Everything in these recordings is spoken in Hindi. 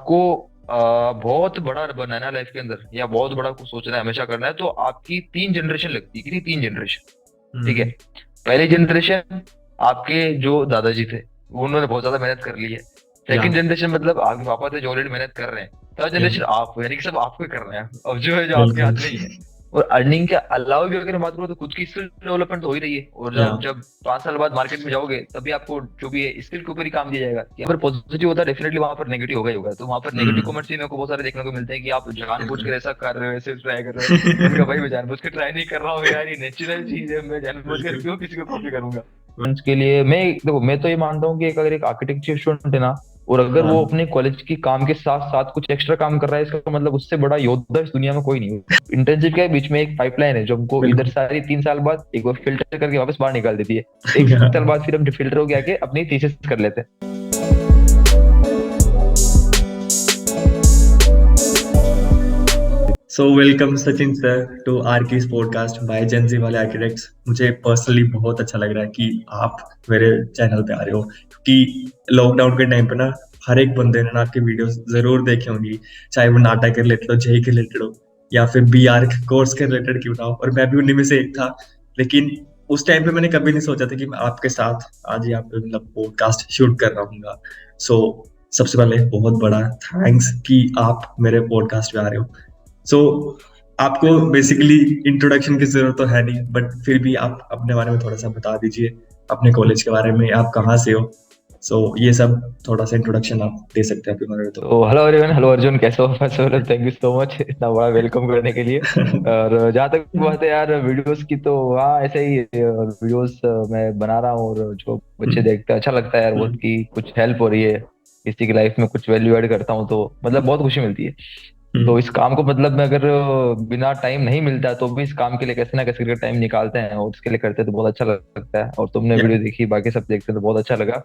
आपको बहुत बड़ा बनाना है लाइफ के अंदर या बहुत बड़ा कुछ सोचना है, हमेशा करना है, तो आपकी 3 जनरेशन लगती है। कितनी? 3 जनरेशन। ठीक है। हम्म। पहली जनरेशन आपके जो दादाजी थे, उन्होंने बहुत ज्यादा मेहनत कर ली है। या सेकंड जनरेशन मतलब आपके पापा थे जो ऑलरेडी मेहनत कर रहे हैं। थर्ड या जनरेशन आप हो, यानी कि सब आपको ही करना है अब जो है, जो आपके बिल्कुल। हाथ में ही है। और अर्निंग के अलावा भी अगर हम बात करो तो खुद की स्किल डेवलपमेंट तो हो ही रही है। और या जब जब 5 साल बाद मार्केट में जाओगे तभी आपको जो भी है स्किल के ऊपर ही काम दिया जाएगा। कि अगर पॉजिटिव होता है डेफिनेटली वहां पर नेगेटिव होगा ही होगा। तो वहां पर नेगेटिव हम्म। कमेंट्स भी मेरे को बहुत सारे देखने को मिलते हैं कि आप जानबूझ कर बिल्कुल। ऐसा कर रहे हो, ऐसे ट्राई कर रहे हो। मैंने कहा भाई मैं जानबूझ के ट्राई नहीं कर रहा हूँ यार, ये नेचुरल चीज है, मैं जानबूझ कर बिल्कुल। क्यों किसी को कॉपी करूंगा। के लिए मैं देखो, मैं तो ये मानता हूँ कि अगर एक आर्किटेक्चर स्टूडेंट है ना, और अगर वो हाँ। अपने कॉलेज की काम के साथ साथ कुछ एक्स्ट्रा काम कर रहा है, इसका मतलब उससे बड़ा योद्धा इस दुनिया में कोई नहीं। इंटर्नशिप के बीच में एक पाइपलाइन है जो हमको इधर बिल्कुल। सारी 3 साल बाद एक बार फिल्टर करके वापस बाहर निकाल देती है। 1 साल बाद फिर हम फिल्टर होके आके अपनी थीसिस कर लेते हैं। So welcome Sachin sir to our की पॉडकास्ट बाय जेंजी वाले आर्किटेक्ट्स। मुझे पर्सनली बहुत अच्छा लग रहा है कि आप मेरे चैनल पे आ रहे हो, क्योंकि लॉकडाउन के टाइम पे ना हर एक बंदे ने ना आपकी वीडियोस जरूर देखी होंगी, चाहे वो नाटा के रिलेटेड हो, जेई के रिलेटेड हो, या फिर बी आर कोर्स के रिलेटेड क्यों ना हो। और मैं भी उन्हीं में से एक था। लेकिन उस टाइम पे मैंने कभी नहीं सोचा था कि मैं आपके साथ आज यहाँ पे मतलब पॉडकास्ट शूट कर रहा हूँ। सो सबसे पहले बहुत बड़ा थैंक्स कि आप मेरे पॉडकास्ट पे आ रहे हो। सो आपको बेसिकली इंट्रोडक्शन की जरूरत तो है नहीं, बट फिर भी आप अपने बारे में थोड़ा सा बता दीजिए, अपने कॉलेज के बारे में, आप कहाँ से हो। सो ये सब थोड़ा सा इंट्रोडक्शन आप दे सकते हैं अपने बारे में तो। तो हेलो एवरीवन, हेलो अर्जुन, कैसे हो? First of all thank you so much इतना बड़ा वेलकम करने के लिए। और जहाँ तक बात है यार वीडियोस की, तो हाँ ऐसे ही वीडियोस मैं बना रहा हूँ, और जो बच्चे हम्म। देखते हैं अच्छा लगता है यार बहुत, कि कुछ हेल्प हो रही है किसी की लाइफ में, कुछ वैल्यू ऐड करता हूँ तो मतलब बहुत खुशी मिलती है। तो इस काम को मतलब मैं अगर बिना टाइम नहीं मिलता तो भी इस काम के लिए कैसे ना कैसे करके टाइम निकालते हैं और इसके लिए करते हैं तो बहुत अच्छा लगता है। और तुमने या वीडियो देखी, बाकी सब देखते हैं तो बहुत अच्छा लगा।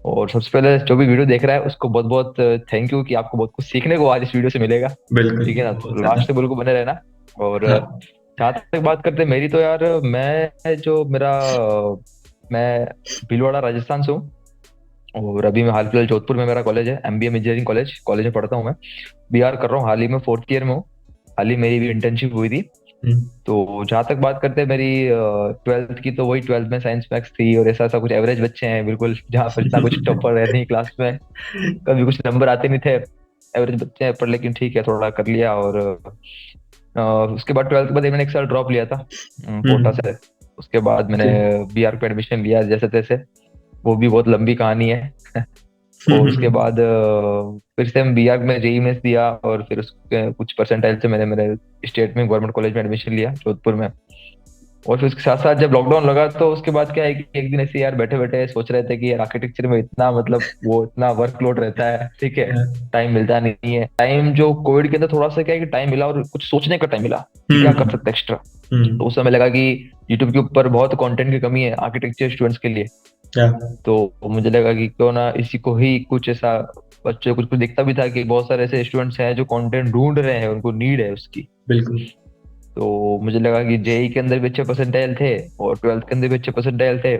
और सबसे पहले जो भी वीडियो देख रहा है उसको बहुत बहुत थैंक यू, कि आपको बहुत कुछ सीखने को आज इस वीडियो से मिलेगा। बिल्कुल, ठीक है ना? बहुत तो ज्यादा। लास्ट तक बिल्कुल बने रहना। और हाँ। जहाँ तक बात करते हैं मेरी, तो यार मैं जो मेरा मैं भीलवाड़ा राजस्थान से हूँ। और अभी मैं हाल फिलहाल जोधपुर में मेरा कॉलेज है, एमबीएम इंजीनियरिंग कॉलेज में पढ़ता हूँ मैं। बीआर कर रहा हूँ, हाल ही में 4th ईयर में हूँ। हाल ही मेरी भी इंटर्नशिप हुई थी। हम्म। तो जहाँ तक बात करते हैं मेरी 12th की, तो वही 12th में साइंस मैथ्स थी, और ऐसा ऐसा कुछ एवरेज बच्चे हैं बिल्कुल, जहाँ पर इतना कुछ टॉपर है नहीं क्लास में, कभी कुछ नंबर आते नहीं थे। एवरेज बच्चे हैं पर, लेकिन ठीक है थोड़ा कर लिया। और उसके बाद 12th के बाद मैंने एक साल ड्रॉप लिया था कोटा हम्म। से। उसके बाद मैंने ओके। बीआर पे एडमिशन लिया जैसे तैसे। वो भी बहुत लंबी कहानी है। और उसके बाद फिर से हम बीआर में जेई मेंस दिया, और फिर उसके कुछ परसेंटाइल से मैंने मेरे स्टेट में गवर्नमेंट कॉलेज में एडमिशन लिया जोधपुर में। और फिर उसके साथ साथ जब लॉकडाउन लगा तो उसके बाद क्या है कि एक दिन ऐसे यार बैठे बैठे सोच रहे थे कि यार आर्किटेक्चर में इतना मतलब वो इतना वर्कलोड रहता है, ठीक है, या। टाइम मिलता नहीं है। टाइम जो कोविड के अंदर थोड़ा सा क्या है कि टाइम मिला, और कुछ सोचने का टाइम मिला कि क्या कर हम्म। सकते हैं एक्स्ट्रा। तो हम्म। उस समय लगा कि यूट्यूब के ऊपर बहुत कंटेंट की कमी है आर्किटेक्चर स्टूडेंट्स के लिए। या। तो मुझे लगा कि क्यों ना इसी को ही कुछ ऐसा, बच्चे कुछ कुछ दिखता भी था कि बहुत सारे ऐसे स्टूडेंट्स हैं जो कंटेंट ढूंढ रहे हैं, उनको नीड है उसकी। बिल्कुल। तो मुझे लगा कि जेई के अंदर भी अच्छे परसेंटाइल थे और 12th के अंदर भी अच्छे परसेंटाइल थे।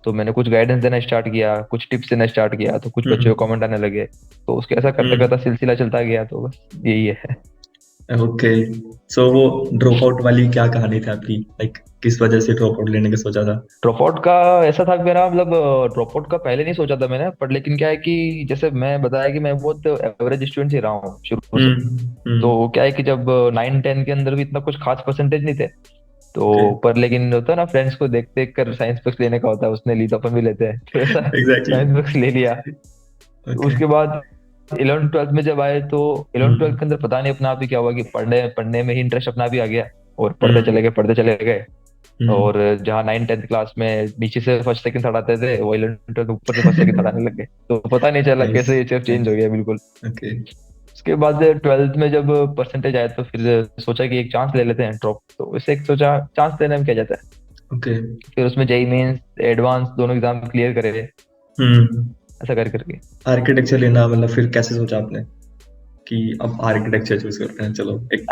तो मैंने कुछ गाइडेंस देना स्टार्ट किया, कुछ टिप्स देना स्टार्ट किया, तो कुछ बच्चों को हम्म। कमेंट आने लगे। तो उसके ऐसा करते करते हम्म। सिलसिला चलता गया, तो बस यही है। ओके। सो वो ड्रॉप आउट वाली क्या कहानी थी आपकी, लाइक किस वजह से ड्रॉप आउट लेने का सोचा था? ड्रॉप आउट का ऐसा था कि मेरा मतलब ड्रॉप आउट का पहले नहीं सोचा था मैंने, पर लेकिन क्या है कि जैसे मैं बताया कि मैं बहुत एवरेज स्टूडेंट ही रहा हूँ शुरू से। हम्म। हम्म। तो क्या है कि जब 9 10 के अंदर भी इतना कुछ खास परसेंटेज नहीं थे। ओके। तो पर लेकिन होता है ना, फ्रेंड्स को देख देख कर साइंस बुक्स लेने का होता है, उसने ली तो अपन भी लेते हैं, तो ऐसा एग्जैक्टली। साइंस बुक्स ले लिया। ओके। उसके बाद 11th 12th में जब आए, तो 11th 12th के हम्म। अंदर पता नहीं अपना आप ही क्या हुआ कि पढ़ने पढ़ने में ही इंटरेस्ट अपना भी आ गया। और हम्म। पढ़ते चले गए। हम्म। और जहाँ 9 10 क्लास में नीचे से फर्स्ट सेकंड थर्ड आते थे, वो 11th 12th ऊपर से फर्स्ट सेकंड थर्ड आने लग गए, तो पता नहीं चला नाइस। कैसे ये सिर्फ चेंज हो नाइस। गया बिल्कुल। ओके। उसके बाद 12th में जब परसेंटेज आया तो फिर सोचा कि एक चांस ले लेते हैं ड्रॉप, तो इसे एक सोचा चांस लेने में क्या जाता है। ओके। फिर उसमें जेई मेंस एडवांस दोनों एग्जाम क्लियर करे, हम्म। ऐसा कर करके। आर्किटेक्चर लेना मतलब फिर कैसे सोचा आपने कि अब आर्किटेक्चर चूज करते हैं, चलो एक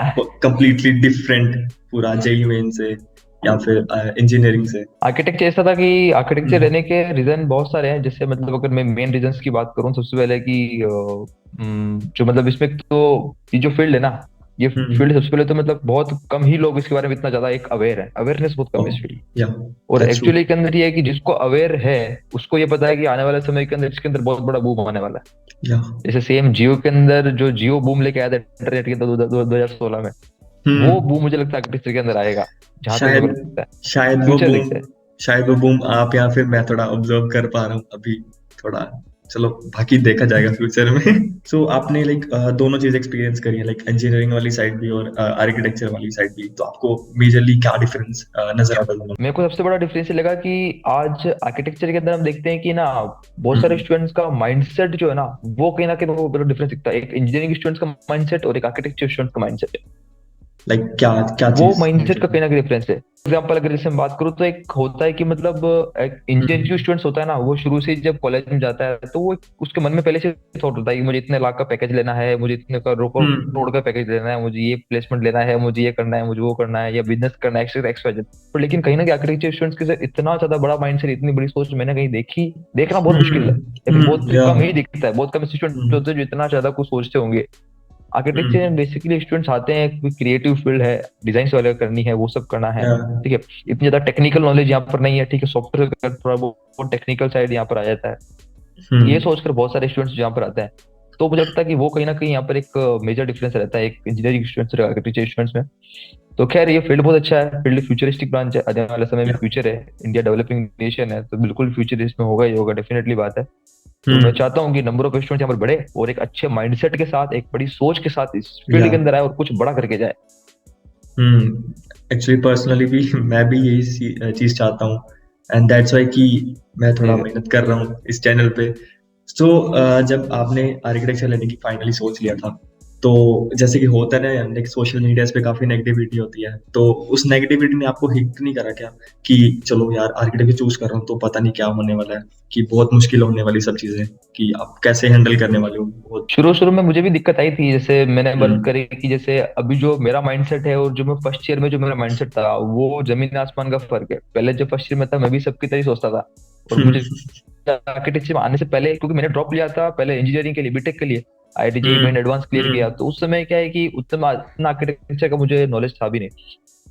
कंप्लीटली डिफरेंट पूरा जेई मेन से। या फिर इंजीनियरिंग से? आर्किटेक्चर ऐसा था कि आर्किटेक्चर हम्म रहने के रीजन बहुत सारे हैं। जैसे मतलब अगर मैं मेन रीजंस की बात करूं, सबसे पहले कि जो मतलब इसमें तो ये जो फील्ड है ना, ये हम्म फील्ड सबसे पहले तो मतलब बहुत कम ही लोग इसके बारे में इतना ज्यादा एक अवेयर है, अवेयरनेस बहुत कम है इस फील्ड। या और दैट्स ट्रू। एक्चुअली के अंदर ये है कि जिसको अवेयर है उसको ये पता है कि आने वाले समय के अंदर इसके अंदर बहुत बड़ा बूम आने वाला है। या जैसे सेम जियो के अंदर जो जियो बूम लेके आया था इंटरनेट के अंदर 2016 में, वो हम्म बूम मुझे लगता है आर्किटेक्चर के अंदर आएगा, जहां तक मेरे को शायद लगता है। शायद वो फ्यूचर बूम दिखता है। शायद वो बूम आप या फिर मैं थोड़ा ऑब्जर्व कर पा रहा हूँ अभी थोड़ा। चलो बाकी देखा जाएगा फ्यूचर में। सो आपने लाइक दोनों चीज एक्सपीरियंस करी है, लाइक इंजीनियरिंग वाली साइड भी और आर्किटेक्चर वाली साइड भी, तो आपको मेजरली क्या डिफरेंस नजर आता है दोनों मेरे को सबसे बड़ा डिफरेंस ये लगा कि आज आर्किटेक्चर के अंदर हम देखते हैं कि ना, बहुत सारे में? स्टूडेंट्स का माइंडसेट जो है ना, वो कहीं ना कहीं वो बड़ा डिफरेंस दिखता है। एक इंजीनियरिंग स्टूडेंट्स का माइंडसेट और एक आर्किटेक्चर स्टूडेंट्स का माइंडसेट, लाइक क्या क्या वो चीज माइंडसेट का मतलब? कहीं ना कहीं डिफरेंस है। एग्जाम्पल अगर जैसे हम बात करूँ तो एक होता है कि मतलब एक इंजीनियरिंग जो स्टूडेंट्स होता है ना, वो शुरू से ही जब कॉलेज में जाता है तो वो उसके मन में पहले से थॉट होता है कि मुझे इतने लाख का पैकेज लेना है, मुझे इतने हम्म करोड़ का पैकेज लेना है, मुझे ये प्लेसमेंट लेना है, मुझे ये करना है, मुझे वो करना है, या बिजनेस करना है, एक्स एक्स वाई जेड। पर लेकिन कहीं ना कहीं आर्किटेक्चर स्टूडेंट्स के साथ इतना ज्यादा बड़ा माइंडसेट, इतनी बड़ी सोच मैंने कहीं देखना बहुत मुश्किल है, या फिर बहुत या कम ही दिखता है। बहुत कम स्टूडेंट हम्म होते हैं जो इतना ज्यादा कुछ सोचते होंगे। आर्किटेक्चर में हम्म बेसिकली स्टूडेंट्स आते हैं, कोई क्रिएटिव फील्ड है, डिजाइन वगैरह करनी है, वो सब करना है, या ठीक है। इतनी ज्यादा टेक्निकल नॉलेज यहाँ पर नहीं है, ठीक है। सॉफ्टवेयर का थोड़ा बहुत टेक्निकल साइड यहाँ पर आ जाता है। ये हम्म सोचकर बहुत सारे स्टूडेंट्स यहाँ पर आते हैं। तो मुझे लगता है कि वो कहीं ना कहीं यहाँ पर एक मेजर डिफरेंस रहता है एक इंजीनियरिंग स्टूडेंट्स और आर्किटेक्चर स्टूडेंट्स में। तो खैर ये फील्ड बहुत अच्छा है, फील्ड फ्यूचरिस्टिक ब्रांच है, आने वाले समय में या फ्यूचर है। इंडिया डेवलपिंग नेशन है तो बिल्कुल फ्यूचर इसमें होगा ही होगा, डेफिनेटली बात है। तो मैं हम्म चाहता हूँ कि नंबर ऑफ स्टूडेंट्स यहाँ पर बढ़े और एक अच्छे माइंडसेट के साथ, एक बड़ी सोच के साथ इस या फील्ड के अंदर आए और कुछ बड़ा करके जाए। एक्चुअली पर्सनली भी मैं भी यही चीज चाहता हूँ, एंड दैट्स वाई कि मैं जी थोड़ा सर। मेहनत कर रहा हूँ इस चैनल पे। सो जब आपने आर्किटेक्चर लेने की फाइनली सोच लिया था, तो जैसे कि होता है ना, लाइक सोशल मीडिया पे काफी नेगेटिविटी होती है, तो उस नेगेटिविटी ने आपको हिट नहीं करा क्या कि चलो यार आर्किटेक्चर चूज कर रहा हूँ तो पता नहीं क्या होने वाला है, कि बहुत मुश्किल होने वाली सब चीजें, कि आप कैसे हैंडल करने वाले हो बहुत? शुरू शुरू में मुझे भी दिक्कत आई थी, जैसे मैंने बात हम्म करी कि जैसे अभी जो मेरा माइंडसेट है और जो मैं फर्स्ट ईयर में जो मेरा माइंडसेट था, वो जमीन आसमान का फर्क है। पहले जब फर्स्ट ईयर में था मैं भी सबकी तरह ही सोचता था, और मुझे आर्किटेक्चर में आने से पहले, क्योंकि मैंने ड्रॉप लिया था पहले इंजीनियरिंग के लिए, बीटेक के लिए, आईआईटी मैंने एडवांस क्लियर किया, हम्म तो उस समय क्या है कि उतना आर्किटेक्चर का मुझे नॉलेज था भी नहीं।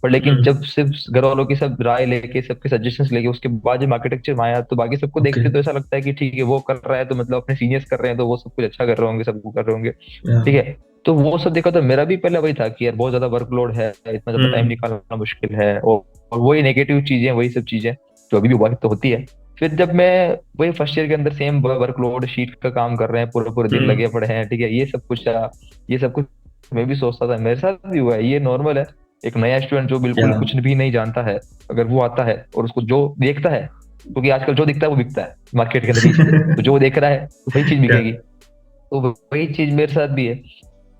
पर लेकिन हम्म जब सिर्फ घर वालों की सब राय लेके, सबके सजेशंस लेके, उसके बाद जब आर्किटेक्चर में आया तो बाकी सबको ओके देखते तो ऐसा लगता है कि ठीक है वो कर रहा है तो मतलब अपने सीनियर्स कर रहे हैं तो वो सब कुछ अच्छा कर रहे होंगे, सब कुछ कर रहे होंगे, या ठीक है। तो वो सब देखा तो मेरा भी पहले वही था कि यार बहुत ज्यादा वर्कलोड है, इतना ज्यादा टाइम हम्म निकालना मुश्किल है, और वही नेगेटिव चीजें, वही सब चीजें जो अभी भी वक्त तो होती है। फिर जब मैं वही फर्स्ट ईयर के अंदर सेम वर्कलोड शीट का काम कर रहे हैं, पूरे पूरे दिन लगे हम्म पड़े हैं, ठीक है, ये सब कुछ मैं भी सोचता था, मेरे साथ भी हुआ है, ये नॉर्मल है। एक नया स्टूडेंट जो या बिल्कुल कुछ भी नहीं जानता है, अगर वो आता है और उसको जो देखता है, क्योंकि आजकल जो दिखता है वो बिकता है मार्केट के अंदर, ये चीज है, तो जो वो देख रहा है तो वही चीज या बिकेगी। तो वही चीज मेरे साथ भी है।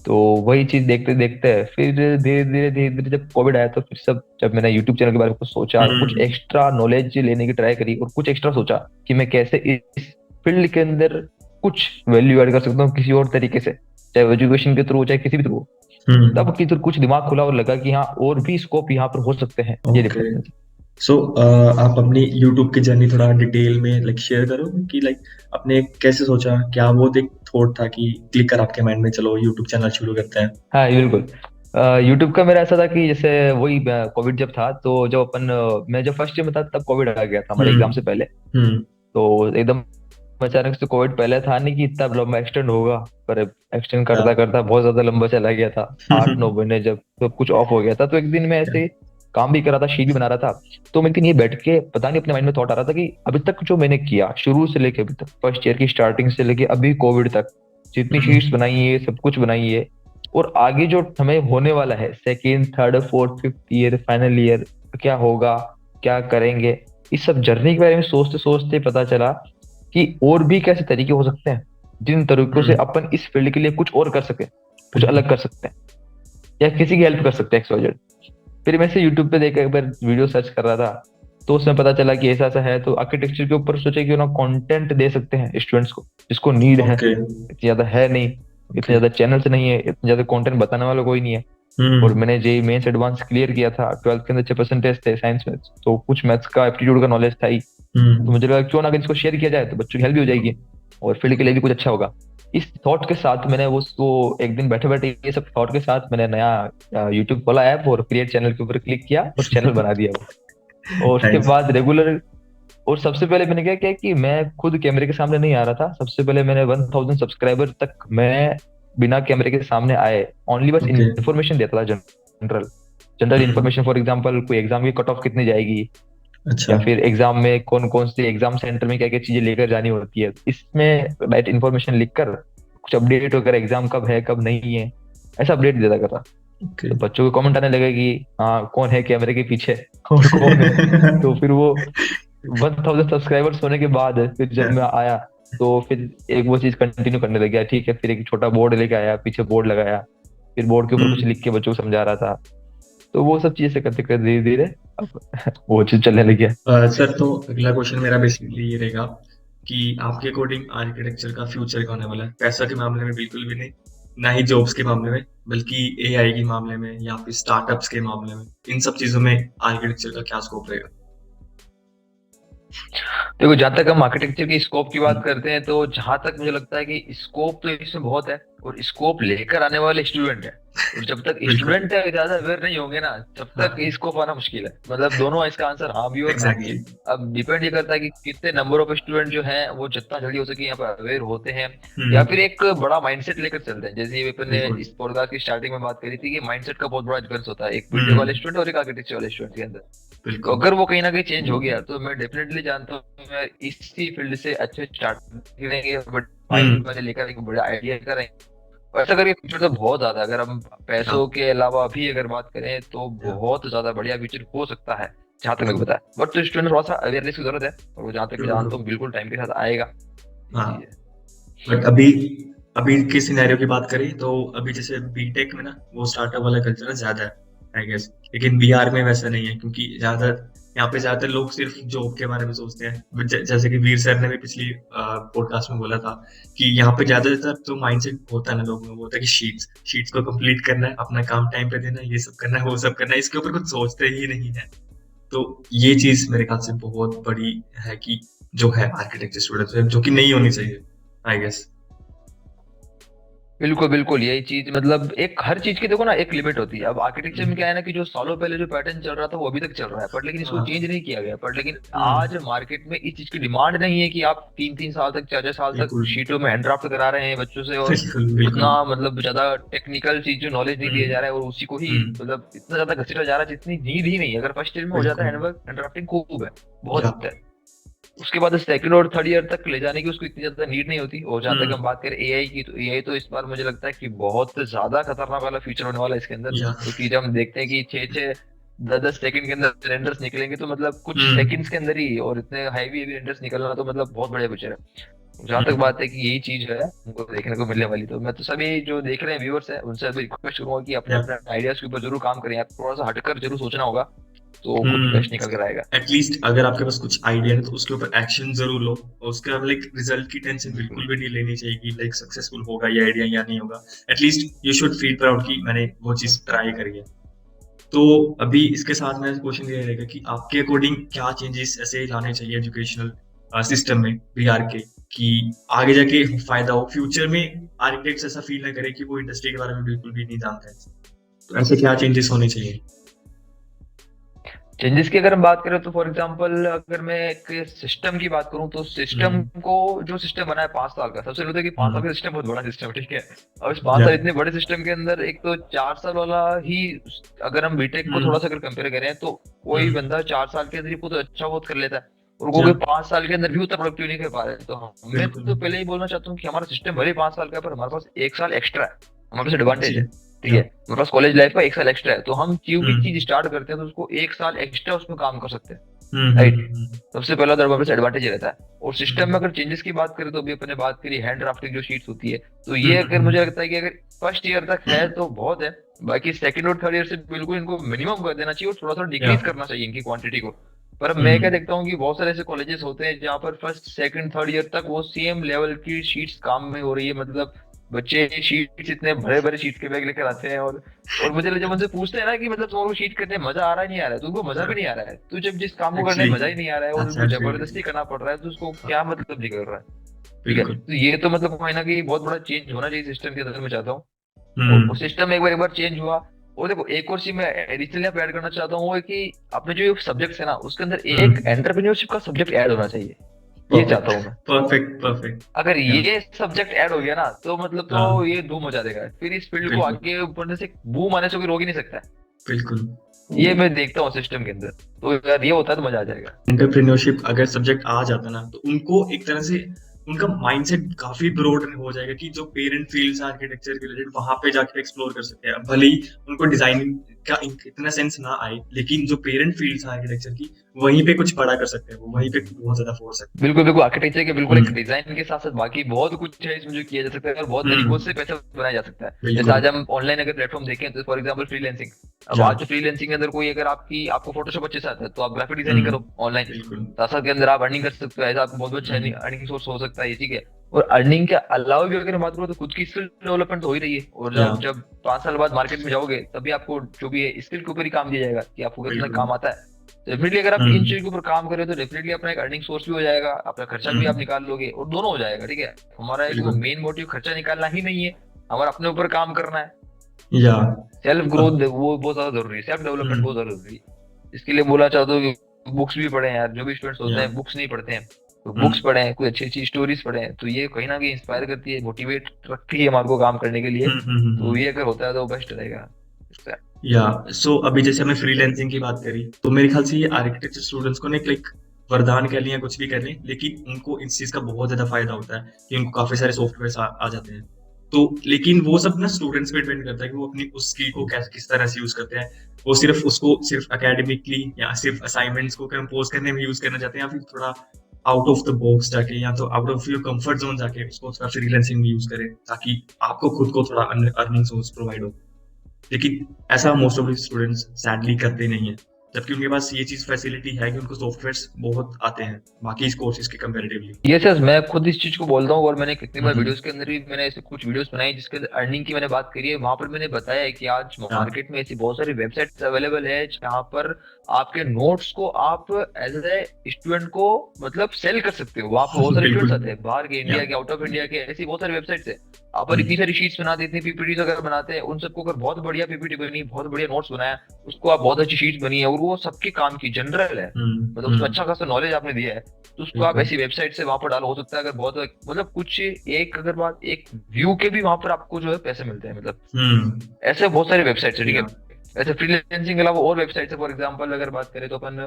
तो वही चीज देखते देखते फिर धीरे धीरे जब कोविड आया तो फिर सब, जब मैंने यूट्यूब चैनल के बारे में कुछ सोचा, कुछ हम्म एक्स्ट्रा नॉलेज लेने की ट्राई करी, और कुछ एक्स्ट्रा सोचा कि मैं कैसे इस फील्ड के अंदर कुछ वैल्यू ऐड कर सकता हूँ किसी और तरीके से, चाहे एजुकेशन के थ्रू चाहे किसी भी थ्रू। हम्म तब की तो कुछ दिमाग खुला और लगा कि हाँ और भी स्कोप यहाँ पर हो सकते हैं, ये ओके। डिफरेंस। सो आप अपनी यूट्यूब की जर्नी थोड़ा डिटेल में लाइक शेयर करो कि लाइक आपने कैसे सोचा, क्या वो एक थॉट था कि क्लिक कर आपके माइंड में चलो यूट्यूब चैनल शुरू करते हैं? हाँ ये बिल्कुल। यूट्यूब का मेरा ऐसा था कि जैसे वही कोविड जब था, तो जब मैं जब फर्स्ट ईयर में था तब कोविड आ गया था हमारे एग्जाम हम्म से पहले। हम्म तो एकदम अचानक से कोविड, पहले था नहीं कि इतना लंबा एक्सटेंड होगा, पर एक्सटेंड या करता करता बहुत ज्यादा लंबा चला गया था। 8-9 महीने जब सब कुछ ऑफ हो गया था, तो एक दिन मैं ऐसे काम भी कर रहा था, शीट भी बना रहा था। तो मैं एक दिन ये बैठ के पता नहीं अपने माइंड में थॉट आ रहा था कि अभी तक जो मैंने किया शुरू से लेके अभी तक, फर्स्ट ईयर की स्टार्टिंग से लेके अभी कोविड तक, जितनी शीट्स हम्म बनाई है, सब कुछ बनाई है, और आगे जो हमें होने वाला है second third fourth fifth year final year, क्या होगा, क्या करेंगे, इस सब जर्नी के बारे में सोचते सोचते पता चला कि और भी कैसे तरीके हो सकते हैं जिन तरीकों से हम्म अपन इस फील्ड के लिए कुछ और कर सके, कुछ बिल्कुल। अलग कर सकते हैं, या किसी की हेल्प कर सकते हैं, XYZ। फिर मैं से यूट्यूब पे देख एक बार वीडियो सर्च कर रहा था, तो उसमें पता चला कि ऐसा ऐसा है, तो आर्किटेक्चर के ऊपर सोचे क्यों ना कंटेंट दे सकते हैं स्टूडेंट्स को जिसको नीड है। ओके इतनी ज्यादा है नहीं, इतने ओके ज्यादा चैनल्स नहीं है, इतने ज्यादा कंटेंट बताने वाला कोई नहीं है। और हम्म। मैंने जेई मेंस एडवांस क्लियर किया था, 12th के अंदर अच्छे परसेंटेज थे साइंस में, तो कुछ मैथ्स का एप्टीट्यूड का नॉलेज था ही। तो हम्म। मुझे लगा क्यों ना अगर इसको शेयर किया जाए तो बच्चों की हेल्प भी हो जाएगी और फील्ड के लिए भी कुछ अच्छा होगा। इस थॉट के साथ मैंने वो उसको एक दिन बैठे बैठे ये सब थॉट के साथ मैंने नया यूट्यूब खोला ऐप और क्रिएट चैनल के ऊपर क्लिक किया और चैनल बना दिया वो। और उसके नाइस। बाद रेगुलर, और सबसे पहले मैंने क्या किया कि मैं खुद कैमरे के सामने नहीं आ रहा था। सबसे पहले मैंने 1000 सब्सक्राइबर तक मैं बिना कैमरे के सामने आए ओनली बस ओके। इन्फॉर्मेशन देता था, general general hmm. Information. For example कोई एग्जाम की कट ऑफ कितनी जाएगी, अच्छा। या फिर एग्जाम में कौन कौन सी एग्जाम सेंटर में क्या क्या चीजें लेकर जानी होती है, इसमें राइट इन्फॉर्मेशन लिखकर कुछ अपडेट होकर एग्जाम कब है कब नहीं है, ऐसा अपडेट देता करता। ओके। तो बच्चों को कमेंट आने लगे कि हाँ कौन है कैमरे के पीछे और कौन है। तो फिर वो 1000 सब्सक्राइबर्स होने के बाद फिर जब मैं आया तो फिर एक वो चीज कंटिन्यू करने लग गया। ठीक है, फिर एक छोटा बोर्ड लेके आया, पीछे बोर्ड लगाया, फिर बोर्ड के ऊपर कुछ हम्म। लिख के बच्चों को समझा रहा था। तो वो सब चीजें करते करते धीरे धीरे अब वो चीज चलने लगी है। सर, तो अगला क्वेश्चन मेरा बेसिकली ये रहेगा कि आपके अकॉर्डिंग आर्किटेक्चर का फ्यूचर क्या होने वाला है? पैसा के मामले में बिल्कुल भी नहीं, ना ही जॉब्स के मामले में, बल्कि एआई के मामले में या फिर स्टार्टअप्स के मामले में, इन सब चीजों में आर्किटेक्चर का क्या स्कोप रहेगा? देखो, जहां तक हम आर्किटेक्चर की स्कोप की बात हम्म। करते हैं, तो जहां तक मुझे लगता है कि स्कोप तो इसमें बहुत है और स्कोप लेकर आने वाले स्टूडेंट है। और जब तक बिल्कुल। स्टूडेंट ज्यादा अवेयर नहीं होंगे ना, तब तक हाँ। स्कोप आना मुश्किल है। मतलब दोनों है, इसका आंसर हाँ भी और ना भी है। एग्जैक्टली। अब डिपेंड ये करता है कि कितने नंबर ऑफ स्टूडेंट जो हैं वो जितना जल्दी हो सके यहाँ पर अवेयर होते हैं, या फिर एक बड़ा माइंडसेट लेकर चलते हैं। जैसे ये अपन ने बिल्कुल। इस पॉडकास्ट की स्टार्टिंग में बात करी थी कि माइंडसेट का बहुत बड़ा डिफरेंस होता है एक बिल्डर वाले हम्म। स्टूडेंट और एक आर्किटेक्चर वाले स्टूडेंट के अंदर। तो बिल्कुल। अगर वो कहीं ना कहीं चेंज हो गया तो मैं डेफिनेटली जानता हूँ मैं इसी फील्ड से अच्छे स्टार्ट करेंगे, बट माइंड हम्म। वाले लेकर एक बड़ा आइडिया करेंगे। और ऐसा करके फ्यूचर तो बहुत ज्यादा, अगर हम या पैसों के अलावा भी अगर बात करें तो या बहुत ज्यादा बढ़िया फ्यूचर हो सकता है जहां तक मेरे को पता है। बट तो स्टूडेंट थोड़ा सा अवेयरनेस की जरूरत है, और वो जहां तक मैं जानता हूँ बिल्कुल टाइम के साथ आएगा। ये हाँ। चीज है। बट अभी अभी के सिनेरियो की बात करें तो अभी जैसे बीटेक में ना वो स्टार्टअप वाला कल्चर ज्यादा है, आई गेस। लेकिन बीआर में वैसा नहीं है, क्योंकि ज्यादातर यहाँ पे ज्यादातर लोग सिर्फ जॉब के बारे में सोचते हैं। जैसे कि वीर सर ने भी पिछली पॉडकास्ट में बोला था कि यहाँ पे ज्यादातर जो माइंडसेट होता है ना लोगों में, वो होता है कि शीट्स शीट्स को कंप्लीट करना है, अपना काम टाइम पे देना है, ये सब करना है, वो सब करना है, इसके ऊपर कुछ सोचते ही नहीं है। तो ये चीज मेरे ख्याल से बहुत बड़ी है कि जो है आर्किटेक्चर स्टूडेंट जो कि नहीं होनी चाहिए, आई गेस। बिल्कुल बिल्कुल, यही चीज मतलब एक हर चीज की देखो ना एक लिमिट होती है। अब आर्किटेक्चर में क्या है ना कि जो सालों पहले जो पैटर्न चल रहा था वो अभी तक चल रहा है, बट लेकिन इसको हाँ। चेंज नहीं किया गया। बट लेकिन हम्म। आज मार्केट में इस चीज की डिमांड नहीं है कि आप 3 3 साल तक 4 4 साल तक बिल्कुल। शीटों में हैंड ड्राफ्ट करा रहे हैं बच्चों से, और बिल्कुल। उतना बिल्कुल। मतलब ज्यादा टेक्निकल चीज जो नॉलेज नहीं दिया हम्म। जा रहा है, और उसी को ही हम्म। मतलब इतना ज्यादा घसीटा जा रहा है जितनी नीड ही नहीं है। अगर फर्स्ट ईयर में हो जाता है बिल्कुल। हैंडवर्क हैंड ड्राफ्टिंग खूब है, या। बहुत है, उसके बाद सेकंड और थर्ड ईयर तक ले जाने की उसको इतनी ज्यादा नीड नहीं होती। और जहां तक हम्म। हम बात करें एआई की, तो एआई तो इस बार मुझे लगता है कि बहुत ज्यादा खतरनाक वाला फीचर होने वाला है इसके अंदर। या। क्योंकि जब हम देखते हैं कि 6 6 10 10 सेकंड के अंदर रेंडर्स निकलेंगे, तो मतलब कुछ हम्म। सेकंड्स के अंदर ही, और इतने हैवी हैवी रेंडर्स निकलना तो मतलब बहुत बढ़िया फीचर है। जहां तक हम्म। बात है कि यही चीज है उनको देखने को मिलने वाली, तो मैं तो सभी जो देख रहे हैं व्यूअर्स है उनसे अभी रिक्वेस्ट करूंगा कि अपने या। अपने आइडियाज के ऊपर जरूर काम करें यार, थोड़ा सा हटकर जरूर सोचना होगा, तो कुछ बेस्ट निकल हम्म। कर आएगा। एटलीस्ट अगर आपके पास कुछ आइडिया है तो उसके ऊपर एक्शन जरूर लो, और उसके बाद लाइक रिजल्ट की टेंशन बिल्कुल। बिल्कुल भी नहीं लेनी चाहिए कि लाइक सक्सेसफुल होगा ये आइडिया या नहीं होगा। At least you should feel proud कि मैंने वो चीज ट्राई करी है। तो अभी इसके साथ मेरा क्वेश्चन ये रहेगा कि आपके अकॉर्डिंग क्या चेंजेस ऐसे लाने चाहिए एजुकेशनल सिस्टम में बीआर के, कि आगे जाके फायदा हो, फ्यूचर में आर्किटेक्ट्स ऐसा फील ना करे कि वो इंडस्ट्री के बारे में बिल्कुल भी नहीं जानते हैं। तो ऐसे क्या चेंजेस होने चाहिए? चेंजेस की अगर हम बात करें तो फॉर एग्जांपल अगर मैं एक सिस्टम की बात करूं, तो सिस्टम हम्म। को जो सिस्टम बना है 5 साल का, सबसे पहले तो कि 5 साल का हम्म। सिस्टम बहुत बड़ा सिस्टम है, ठीक है। और इस 5 साल या। इतने बड़े सिस्टम के अंदर एक तो 4 साल वाला ही, अगर हम बीटेक को थोड़ा हम्म। सा अगर कंपेयर करें तो कोई हम्म। बंदा 4 साल के अंदर ही खुद अच्छा बहुत कर लेता है, और या। कोई 5 साल के अंदर भी उतना प्रोडक्टिव नहीं कर पा रहे हैं। तो मैं बिल्कुल। तो पहले ही बोलना चाहता हूँ कि हमारा सिस्टम भले 5 साल का है, पर हमारे पास 1 साल एक्स्ट्रा है, हमारे पास एडवांटेज जी। है, ठीक है। या। हमारे पास कॉलेज लाइफ का 1 साल एक्स्ट्रा है, तो हम क्यों भी चीज हम्म। स्टार्ट करते हैं तो उसको 1 साल एक्स्ट्रा उसमें काम कर सकते हैं, हम्म। राइट। हम्म। सबसे पहला तो हमारे पास एडवांटेज रहता है। और सिस्टम में हम्म। अगर चेंजेस की बात करें तो अभी अपने बात करी हैंड ड्राफ्टिंग जो शीट्स होती है, तो ये हम्म। अगर मुझे लगता है कि अगर फर्स्ट ईयर तक है तो बहुत है। बाकी सेकंड और थर्ड ईयर से बिल्कुल इनको मिनिमम कर देना चाहिए और थोड़ा थोड़ा या। डिक्रीज करना चाहिए इनकी क्वांटिटी को। पर अब मैं क्या हम्म। देखता हूँ कि बहुत सारे ऐसे कॉलेजेस होते हैं जहाँ पर फर्स्ट सेकंड थर्ड ईयर तक वो सेम लेवल की शीट्स काम में हो रही है, मतलब बच्चे शीट्स इतने भरे भरे शीट के बैग लेकर आते हैं, और मुझे जब उनसे पूछते हैं ना कि मतलब तुम्हारे शीट करने में मजा आ रहा है नहीं आ रहा है, तो उनको मजा भी नहीं आ रहा है। तो जब जिस काम को करने में एक्चुअली मजा ही नहीं आ रहा है और दैट्स उनको एब्सोल्युटली जबरदस्ती करना पड़ रहा है, तो उसको क्या मतलब निकल रहा है। ठीक है, बिल्कुल। तो ये तो मतलब कहीं ना कहीं बहुत बड़ा चेंज होना चाहिए सिस्टम के अंदर, मैं चाहता हूँ। और हम्म सिस्टम एक बार चेंज हुआ। और देखो एक और चीज मैं एडिशनली आप ऐड करना चाहता हूँ, वो है कि अपने जो सब्जेक्ट्स है ना उसके अंदर एक हम्म एंटरप्रेन्योरशिप का सब्जेक्ट ऐड होना चाहिए। ये चाहता परफेक्ट हूँ मैं। Perfect perfect. अगर या ये सब्जेक्ट ऐड हो गया ना तो मतलब तो हाँ ये धूम मचा देगा, फिर इस फील्ड को बिल्कुल आगे बढ़ने से बूम आने से कोई रोक ही नहीं सकता है। बिल्कुल। ये मैं देखता हूँ सिस्टम के अंदर। तो अगर ये होता है तो मजा आ जाएगा। एंटरप्रेन्योरशिप अगर सब्जेक्ट आ जाता ना, तो उनको एक तरह से उनका माइंडसेट काफी ब्रॉड हो जाएगा कि जो पेरेंट फील्ड्स आर्किटेक्चर के रिलेटेड वहां पे जाके एक्सप्लोर कर सकते हैं। भले ही उनको डिजाइनिंग का इतना सेंस ना आए, लेकिन जो पेरेंट फील्ड्स आर्किटेक्चर की वहीं पे कुछ बड़ा कर सकते हैं, वो वहीं पे बहुत ज्यादा फोर्स सकते बिल्कुल बिल्कुल, आर्किटेक्चर के बिल्कुल हैं। एक डिजाइन के साथ साथ बाकी बहुत कुछ है इसमें जो किया जा सकता है, और बहुत तरीकों हम्म से पैसा बनाया जा सकता है। जैसे बिल्कुल। आज हम ऑनलाइन अगर प्लेटफॉर्म देखें तो फॉर एग्जांपल फ्रीलैंसिंग। अब या आज जो फ्रीलैंसिंग के अंदर कोई अगर आपको फोटोशॉप अच्छे से आता है तो आप ग्राफिक डिजाइनिंग हम्म करो ऑनलाइन। बिल्कुल। साथ के अंदर आप अर्निंग कर सकते हो, ऐसा आपको बहुत अच्छा हम्म अर्निंग सोर्स हो सकता है ये, ठीक है। और अर्निंग के अलावा भी अगर मैं बात करूँ तो खुद की स्किल डेवलपमेंट तो हो ही रही है, और या जब जब 5 साल बाद मार्केट में जाओगे तभी आपको जो भी है स्किल के ऊपर ही काम दिया जाएगा कि आपको कितना बिल्कुल। काम आता है। डेफिनेटली अगर आप इन हम्म चीजों के ऊपर काम करें तो डेफिनेटली अपना एक अर्निंग सोर्स भी हो जाएगा, अपना खर्चा भी आप हम्म निकाल लोगे, और दोनों हो जाएगा, ठीक है। हमारा एक वो बिल्कुल। मेन मोटिव खर्चा निकालना ही नहीं है, हमारा अपने ऊपर काम करना है। या सेल्फ अब ग्रोथ वो बहुत ज्यादा जरूरी है, सेल्फ डेवलपमेंट बहुत हम्म ज्यादा जरूरी है। इसके लिए बोला चाहता हूँ कि बुक्स भी पढ़े यार, जो भी स्टूडेंट्स होते या हैं बुक्स नहीं पढ़ते हैं, तो बुक्स हम्म पढ़ें, कोई अच्छी अच्छी स्टोरीज पढ़ें, तो ये कहीं ना कहीं इंस्पायर करती है, मोटिवेट रखती है हमारे को काम करने के लिए। तो हम्म। ये अगर होता है तो बेस्ट रहेगा इससे। या सो अभी जैसे हमने फ्रीलैंसिंग की बात करी, तो मेरे ख्याल से ये आर्किटेक्चर स्टूडेंट्स को ना एक लाइक वरदान कह लें या कुछ भी कह लें, लेकिन उनको इस चीज का बहुत ज्यादा फायदा होता है कि उनको काफी सारे सॉफ्टवेयर आ जाते हैं। तो लेकिन वो सब ना स्टूडेंट्स पे डिपेंड करता है कि वो अपनी उस स्किल को कैसे किस तरह से यूज करते हैं। वो सिर्फ उसको सिर्फ एकेडमिकली या सिर्फ असाइनमेंट्स को कंपोज करने में यूज करना चाहते हैं, या फिर थोड़ा आउट ऑफ द बॉक्स जाके या तो out of your comfort zone जाके उसको थोड़ा फ्रीलांसिंग में यूज करें, ताकि आपको खुद को थोड़ा अर्निंग सोर्स प्रोवाइड हो। लेकिन ऐसा most of the students sadly करते नहीं है, जबकि उनके पास ये चीज फैसिलिटी है कि उनको सॉफ्टवेयर्स बहुत आते हैं बाकी इस कोर्सेज के कंपैरेटिवली। यस यस, मैं खुद इस चीज को बोलता हूँ, और मैंने कितनी बार हम्म वीडियोस के अंदर भी मैंने ऐसे कुछ वीडियोस बनाई जिसके अंदर अर्निंग की मैंने बात करी है, वहां पर मैंने बताया है कि आज या मार्केट में ऐसी बहुत सारी वेबसाइट्स अवेलेबल है जहाँ पर आपके नोट्स को आप एज ए स्टूडेंट को मतलब सेल कर सकते हो। वहां पर बहुत सारे स्टूडेंट्स बिल्कुल। आते हैं बाहर के, या इंडिया के, आउट ऑफ इंडिया के, ऐसी बहुत सारी वेबसाइट्स है। आप पर इतनी हम्म सारी शीट्स बनाते, इतनी पीपीटीज वगैरह बनाते हैं, उन सबको अगर बहुत बढ़िया पीपीटी बनी, बहुत बढ़िया नोट्स बनाया, उसको आप बहुत अच्छी शीट्स बनी है और वो सबके काम की जनरल है, मतलब उसमें अच्छा खासा नॉलेज आपने दिया है, तो उसको आप बिल्कुल। ऐसी वेबसाइट से वहां पर डालो। हो सकता है अगर बहुत मतलब कुछ एक अगर बात एक व्यू के भी वहां पर आपको जो है पैसे मिलते हैं, मतलब हम्म ऐसे बहुत सारे वेबसाइट्स है, ठीक या है। ऐसे फ्रीलांसिंग के अलावा और वेबसाइट्स है, फॉर एग्जांपल अगर बात करें तो अपन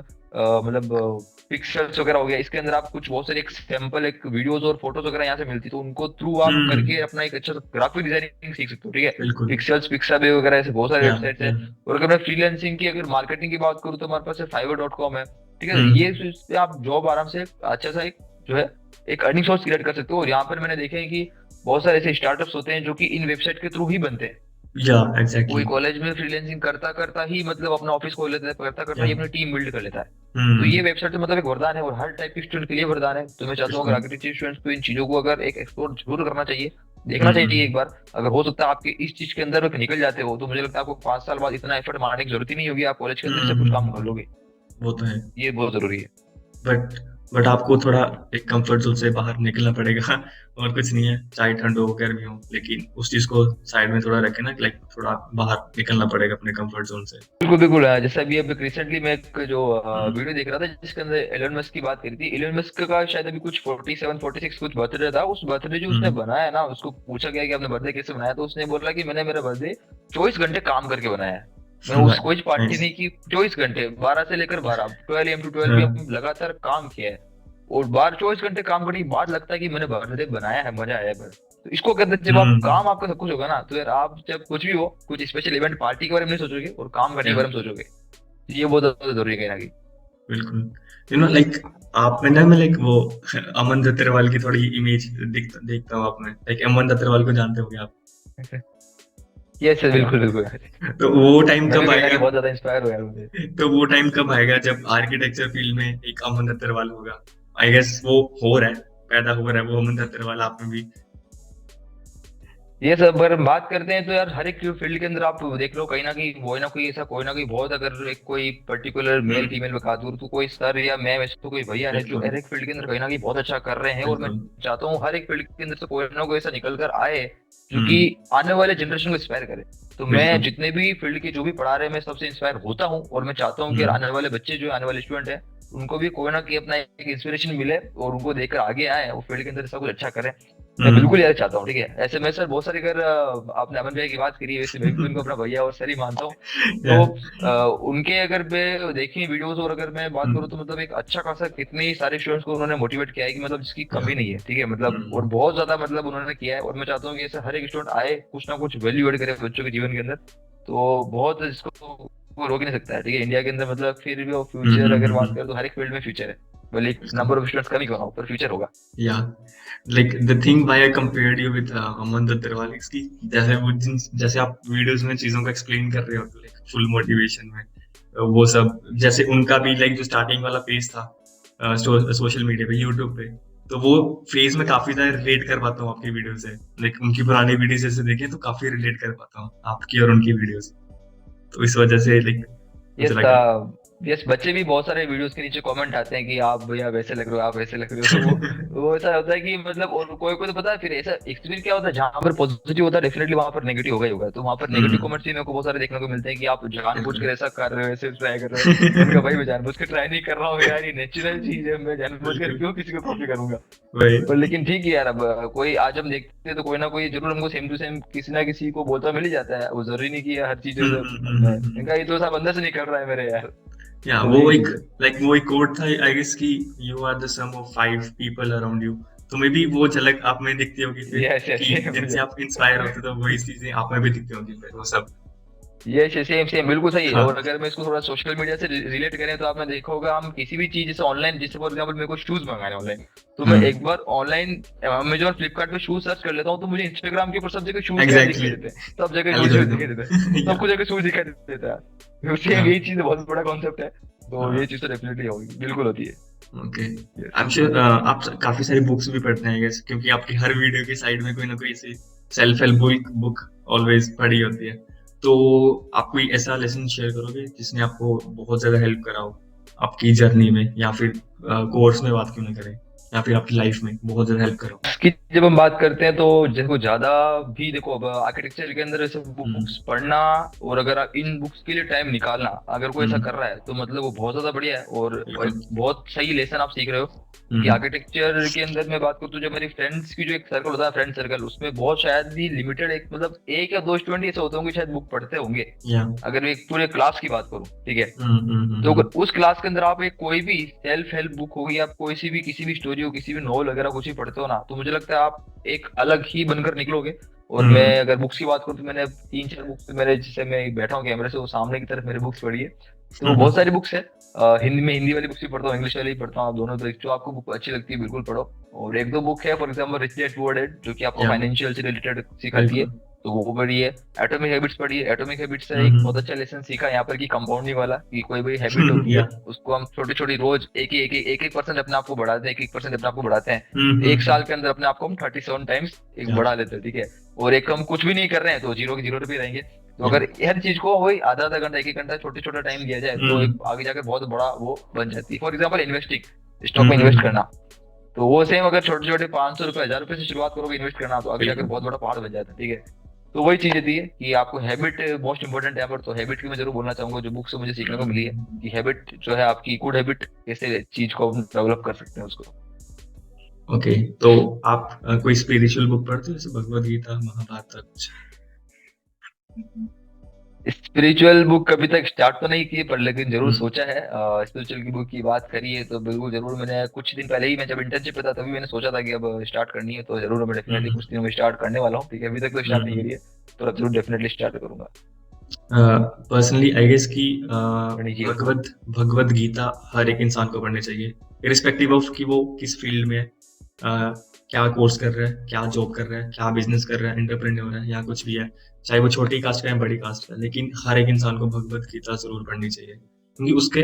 मतलब पिक्सल्स वगैरह हो गया, इसके अंदर आप कुछ बहुत सारे एक सैंपल एक वीडियोस और फोटोज वगैरह यहाँ से मिलती है, तो उनको थ्रू आप करके हम्म अपना एक अच्छा ग्राफिक डिजाइनिंग सीख सकते हो, ठीक है। बिल्कुल। पिक्सल्स पिक्साबे वगैरह ऐसे बहुत सारे या वेबसाइट्स है। और अगर मैं फ्रीलांसिंग की अगर मार्केटिंग की बात करूँ तो हमारे पास fiverr.com है, ठीक है। ये हम्म इस पे आप जॉब आराम से अच्छा सा एक जो है एक अर्निंग सोर्स क्रिएट कर सकते हो। और यहाँ पर मैंने देखे हैं कि बहुत सारे ऐसे स्टार्टअप्स होते हैं जो कि इन वेबसाइट के थ्रू ही बनते हैं। या कोई एग्जैक्टली। कॉलेज में फ्रीलांसिंग करता करता ही मतलब अपना ऑफिस खोल लेता है, करता करता या ही अपनी टीम बिल्ड कर लेता है। तो ये हम्म वेबसाइट तो मतलब एक वरदान है, और हर टाइप के स्टूडेंट के लिए वरदान है। तो मैं चाहता हूँ अगर बिल्कुल। आर्किटेक्चर स्टूडेंट्स को इन चीजों को अगर एक एक्सप्लोर जरूर करना चाहिए, देखना चाहिए एक बार। अगर हो सकता है आपके इस चीज के अंदर निकल जाते हो तो मुझे लगता है आपको 5 साल बाद इतना एफर्ट मारने की जरूरत ही नहीं होगी, आप कॉलेज के अंदर से कुछ काम कर लोगे। वो तो है। ये बहुत जरूरी है। बट बट आपको थोड़ा एक कंफर्ट जोन से बाहर निकलना पड़ेगा और कुछ नहीं है, चाहे ठंड हो गर्मी हो, लेकिन उस चीज को साइड में थोड़ा रखे ना, लाइक थोड़ा बाहर निकलना पड़ेगा अपने कंफर्ट जोन से। बिल्कुल बिल्कुल, जैसे अभी अभी रिसेंटली मैं एक जो हम्म वीडियो देख रहा था जिसके अंदर एलन मस्क की बात करी थी। एलन मस्क का शायद अभी कुछ 47 46 कुछ बर्थडे था। उस बर्थडे जो उसने हम्म बनाया ना, उसको पूछा गया कि आपने बर्थडे कैसे बनाया, तो उसने बोला कि मैंने मेरा बर्थडे 24 घंटे काम करके बनाया है। मैं उस कोई पार्टी नाइस। नहीं की, 24 घंटे, 12 से लेकर 12, 12 AM to 12 हाँ PM लगातार काम किया है। और 24 घंटे काम करने के बाद लगता है कि मैंने बर्थडे बनाया है, मजा आया है बस। तो इसको कहते हैं जब आप हम्म काम आपका सब कुछ होगा ना, तो यार आप जब कुछ भी हो, कुछ स्पेशल इवेंट पार्टी के बारे में नहीं सोचोगे और काम करने के या बारे में सोचोगे। ये बहुत ज्यादा जरूरी है कहीं ना कहीं। बिल्कुल। लाइक आप में ना, मैं लाइक वो अमन दत्तेरवाल की थोड़ी इमेज देखता हूँ आप में, लाइक अमन दत्तेरवाल को जानते होंगे आप। यस सर, बिल्कुल बिल्कुल। तो वो टाइम मैं भी कब कहीं ना आएगा? कहीं बहुत ज्यादा इंस्पायर हुआ है मुझे। तो वो टाइम कब आएगा जब आर्किटेक्चर फील्ड में एक अमन दत्तेरवाल होगा? आई गेस वो हो रहा है, पैदा हो रहा है वो अमन दत्तेरवाल आप में भी। ये सब अगर हम बात करते हैं तो यार हर एक फील्ड के अंदर आप देख लो, कहीं ना कोई ऐसा कोई ना कोई बहुत, अगर एक कोई पर्टिकुलर मेल हम्म। फीमेल बता दूं तो कोई सर या मैम ऐसे तो कोई भैया है जो बिल्कुल हर एक फील्ड के अंदर कहीं ना कहीं बहुत अच्छा कर रहे हैं, और मैं बिल्कुल। चाहता हूँ हर एक फील्ड के अंदर से कोई ना कोई ऐसा निकल कर आए जो कि हम्म। आने वाले जनरेशन को इंस्पायर करे। तो मैं बिल्कुल। जितने भी फील्ड के जो भी पढ़ा रहे हैं मैं सबसे इंस्पायर होता हूँ, और मैं चाहता हूँ कि यार हम्म। आने वाले बच्चे जो है, आने वाले स्टूडेंट है, उनको भी कोई ना कोई अपना एक इंस्पिरेशन मिले और उनको देखकर आगे आए, वो फील्ड के अंदर सब कुछ अच्छा करें। मैं बिल्कुल हम्म। यार चाहता हूँ, ठीक है। ऐसे मैं सर बहुत सारे, अगर आपने अमन भाई की बात करी है, वैसे मैं भी उनको अपना भैया और सर ही मानता हूँ। या। तो उनके अगर मैं देखी वीडियोस और अगर मैं बात करूँ हम्म। तो मतलब एक अच्छा खासा कितने सारे स्टूडेंट्स को उन्होंने मोटिवेट किया है कि मतलब जिसकी या। कमी नहीं है, ठीक है, मतलब और हम्म। बहुत ज्यादा मतलब उन्होंने किया है। और मैं चाहता हूँ कि ऐसे हर एक स्टूडेंट आए, कुछ ना कुछ वैल्यू एड करे बच्चों के जीवन के अंदर। तो बहुत इसको वो रोक ही नहीं सकता है, ठीक है, इंडिया के अंदर मतलब फिर भी वो फ्यूचर अगर बात करें तो हर एक फील्ड में फ्यूचर है, भले बिल्कुल। नंबर ऑफ स्टूडेंट्स कम ही क्यों ना हो, पर फ्यूचर होगा। Yeah, like the thing why I compared you with Aman Dhattarwal is कि जैसे आप वीडियोस में चीजों को एक्सप्लेन कर रहे हो लाइक फुल मोटिवेशन में, वो सब जैसे उनका भी लाइक जो स्टार्टिंग वाला पेज था सोशल मीडिया पे, यूट्यूब पे, तो वो फेज में काफी ज्यादा रिलेट कर पाता हूँ आपकी वीडियो से। लाइक उनकी पुरानी वीडियो जैसे देखे तो काफी रिलेट कर पाता हूँ आपकी और उनकी वीडियो से। तो इस वजह से लाइक मुझे यस, लगा। यस, बच्चे भी बहुत सारे वीडियोस के नीचे कमेंट आते हैं कि आप भैया वैसे लग रहे हो, आप वैसे लग रहे हो, तो वो ऐसा होता है कि मतलब, और कोई कोई तो पता है फिर ऐसा एक्सपीरियंस क्या होता है, जहां पर पॉजिटिव होता है डेफिनेटली वहां पर नेगेटिव होगा ही होगा। तो वहां पर नेगेटिव हम्म। कमेंट्स भी मेरे को बहुत सारे देखने को मिलते हैं कि आप जानबूझ बिल्कुल। कर ऐसा कर रहे हो, ऐसे ट्राई कर रहे हो। मैंने कहा भाई मैं जानबूझ कर ट्राई नहीं कर रहा हूँ यार, ये नेचुरल चीज है, मैं जानबूझ कर बिल्कुल। क्यों किसी को कॉपी करूंगा। वही। पर लेकिन ठीक है यार, अब कोई आज हम देखते हैं तो कोई ना कोई जरूर हमको सेम टू सेम किसी ना किसी को बोलता मिल ही जाता है, वो जरूरी नहीं कि हर चीज इनका ये तो सब अंदर से निकल रहा है मेरे यार। या तो वो यही एक चीज है। लाइक वो एक कोट था आई गेस कि you are the sum of 5 people around you. तो मे बी वो झलक आप में दिखती होगी फिर यस यस, कि मुझे जिनसे आप इंस्पायर होते तो वही चीजें आप में भी दिखती होंगी फिर वो सब। ये सेम सेम बिल्कुल सही है। और हाँ। अगर मैं इसको थोड़ा सोशल मीडिया से रिलेट करें तो आपने देखा होगा, हम किसी भी चीज जैसे ऑनलाइन, जैसे फॉर एग्जांपल मेरे को शूज मंगाने ऑनलाइन, तो मैं एक हम्म। बार ऑनलाइन अमेजोन फ्लिपकार्ट पे शूज सर्च कर लेता हूँ, तो मुझे इंस्टाग्राम के ऊपर सब जगह शूज क्या दिखाई एग्जैक्टली। देते हैं, सब जगह शूज एल्गोरिदम। दिखाई देते हैं, या। सबको जगह शूज दिखाई देता है। सेम या। यही चीज बहुत बड़ा कॉन्सेप्ट है। तो ये हाँ। चीज तो डेफिनेटली होगी, बिल्कुल होती है। Okay. Yes. I am sure आप काफी सारी बुक्स भी पढ़ते हैं गेस, क्योंकि आपकी हर वीडियो की साइड में कोई ना कोई ऐसी सेल्फ हेल्प बुक ऑलवेज पढ़ी होती है। तो आप कोई ऐसा लेसन शेयर करोगे जिसने आपको बहुत ज्यादा हेल्प करा हो आपकी जर्नी में, या फिर कोर्स में बात क्यों ना करें, या फिर आपकी लाइफ में बहुत ज्यादा हेल्प करो। इसकी जब हम बात करते हैं तो देखो ज्यादा भी देखो, अब आर्किटेक्चर के अंदर ऐसे हम्म। बुक्स पढ़ना, और अगर आप इन बुक्स के लिए टाइम निकालना, अगर कोई ऐसा हम्म। कर रहा है तो मतलब वो बहुत ज्यादा बढ़िया है, और एक बिल्कुल। बहुत सही लेसन आप सीख रहे हो। क्योंकि हम्म। आर्किटेक्चर के अंदर मैं बात करूँ तो जो मेरी फ्रेंड्स की जो एक सर्कल होता है, फ्रेंड सर्कल, उसमें बहुत शायद ही लिमिटेड, एक मतलब एक या दो स्टूडेंट ऐसे होते होंगे शायद बुक पढ़ते होंगे। या। अगर मैं एक पूरे क्लास की बात करूँ, ठीक है, तो हम्म। अगर उस क्लास के अंदर आप एक कोई भी सेल्फ हेल्प बुक होगी, आप कोई सी भी किसी भी स्टोरी हो, किसी भी नॉवल वगैरह कुछ भी पढ़ते हो ना, तो मुझे लगता है आप एक अलग ही बनकर निकलोगे। और मैं हम्म। अगर बुक्स की बात करूँ तो मैंने 3-4 बुक्स मेरे, जिससे मैं बैठा हूँ कैमरे से वो सामने की तरफ मेरी बुक्स पढ़ी है। तो बहुत सारी बुक्स है। हिंदी में हिंदी वाली बुक्स भी पढ़ता हूँ, इंग्लिश वाली भी पढ़ता हूँ, आप दोनों, तो जो आपको बुक अच्छी लगती है बिल्कुल पढ़ो। और एक दो बुक है, for example rich dad poor dad, जो कि आपको या। फाइनेंशियल से रिलेटेड सिखाती है, बिल्कुल। तो वो पढ़िए। एटॉमिक हैबिट्स पढ़िए, एटॉमिक हैबिट्स से एक बहुत हम्म। अच्छा लेसन सीखा यहाँ पर कि कंपाउंडिंग वाला, कि कोई भी हैबिट होती है या। उसको हम छोटी छोटी रोज एक एक परसेंट अपने आप को बढ़ाते हैं, 1-1% अपने आप को बढ़ाते हैं। तो एक हम्म। साल के अंदर अपने आप को हम 37 टाइम्स एक या। बढ़ा लेते हैं, ठीक है। और एक हम कुछ भी नहीं कर रहे हैं तो जीरो के जीरो पे रहेंगे। तो या। अगर हर चीज को वही आधा आधा घंटा, एक एक घंटा, छोटे छोटा टाइम दिया जाए तो एक हम्म। आगे जाकर बहुत बड़ा वो बन जाती है। फॉर एग्जाम्पल इन्वेस्टिंग, स्टॉक में इन्वेस्ट हम्म। करना, तो वो सेम अगर छोटे छोटे 500 रुपए, 1000 रुपए से शुरुआत करोगे इन्वेस्ट करना, तो आगे जाकर बिल्कुल। बहुत बड़ा पहाड़ बन जाता है, ठीक है। तो वही चीज थी कि आपको हैबिट मोस्ट इंपोर्टेंट है, पर तो हैबिट की मैं जरूर बोलना चाहूंगा, जो बुक से मुझे सीखने को मिली है, कि हैबिट जो है आपकी गुड हैबिट, कैसे चीज को डेवलप कर सकते हैं उसको। ओके। तो आप कोई स्पिरिचुअल बुक पढ़ते हो जैसे भगवत गीता, महाभारत कुछ? स्पिरिचुअल बुक अभी तक स्टार्ट तो नहीं की, पर लेकिन जरूर हम्म। सोचा है। स्पिरिचुअल की बुक की बात करी है तो बिल्कुल जरूर, मैंने कुछ दिन पहले ही, मैं जब इंटर्नशिप पे था तभी मैंने सोचा था कि अब स्टार्ट करनी है, तो जरूर मैं डेफिनेटली हम्म। कुछ दिनों में स्टार्ट करने वाला हूँ, ठीक है, अभी तक तो स्टार्ट नहीं हम्म। करी है, तो अब जरूर डेफिनेटली स्टार्ट करूंगा। पर्सनली आई गेस कि पढ़नी चाहिए उसको। भगवत भगवत गीता हर एक इंसान को पढ़नी चाहिए, इरिस्पेक्टिव ऑफ कि वो किस फील्ड में है, क्या कोर्स कर रहा है, क्या जॉब कर रहा है, क्या बिजनेस कर रहा है, एंटरप्रेन्योर है, या कुछ भी है, चाहे वो छोटी कास्ट का है बड़ी कास्ट का, लेकिन हर एक इंसान को भगवत गीता जरूर पढ़नी चाहिए, क्योंकि उसके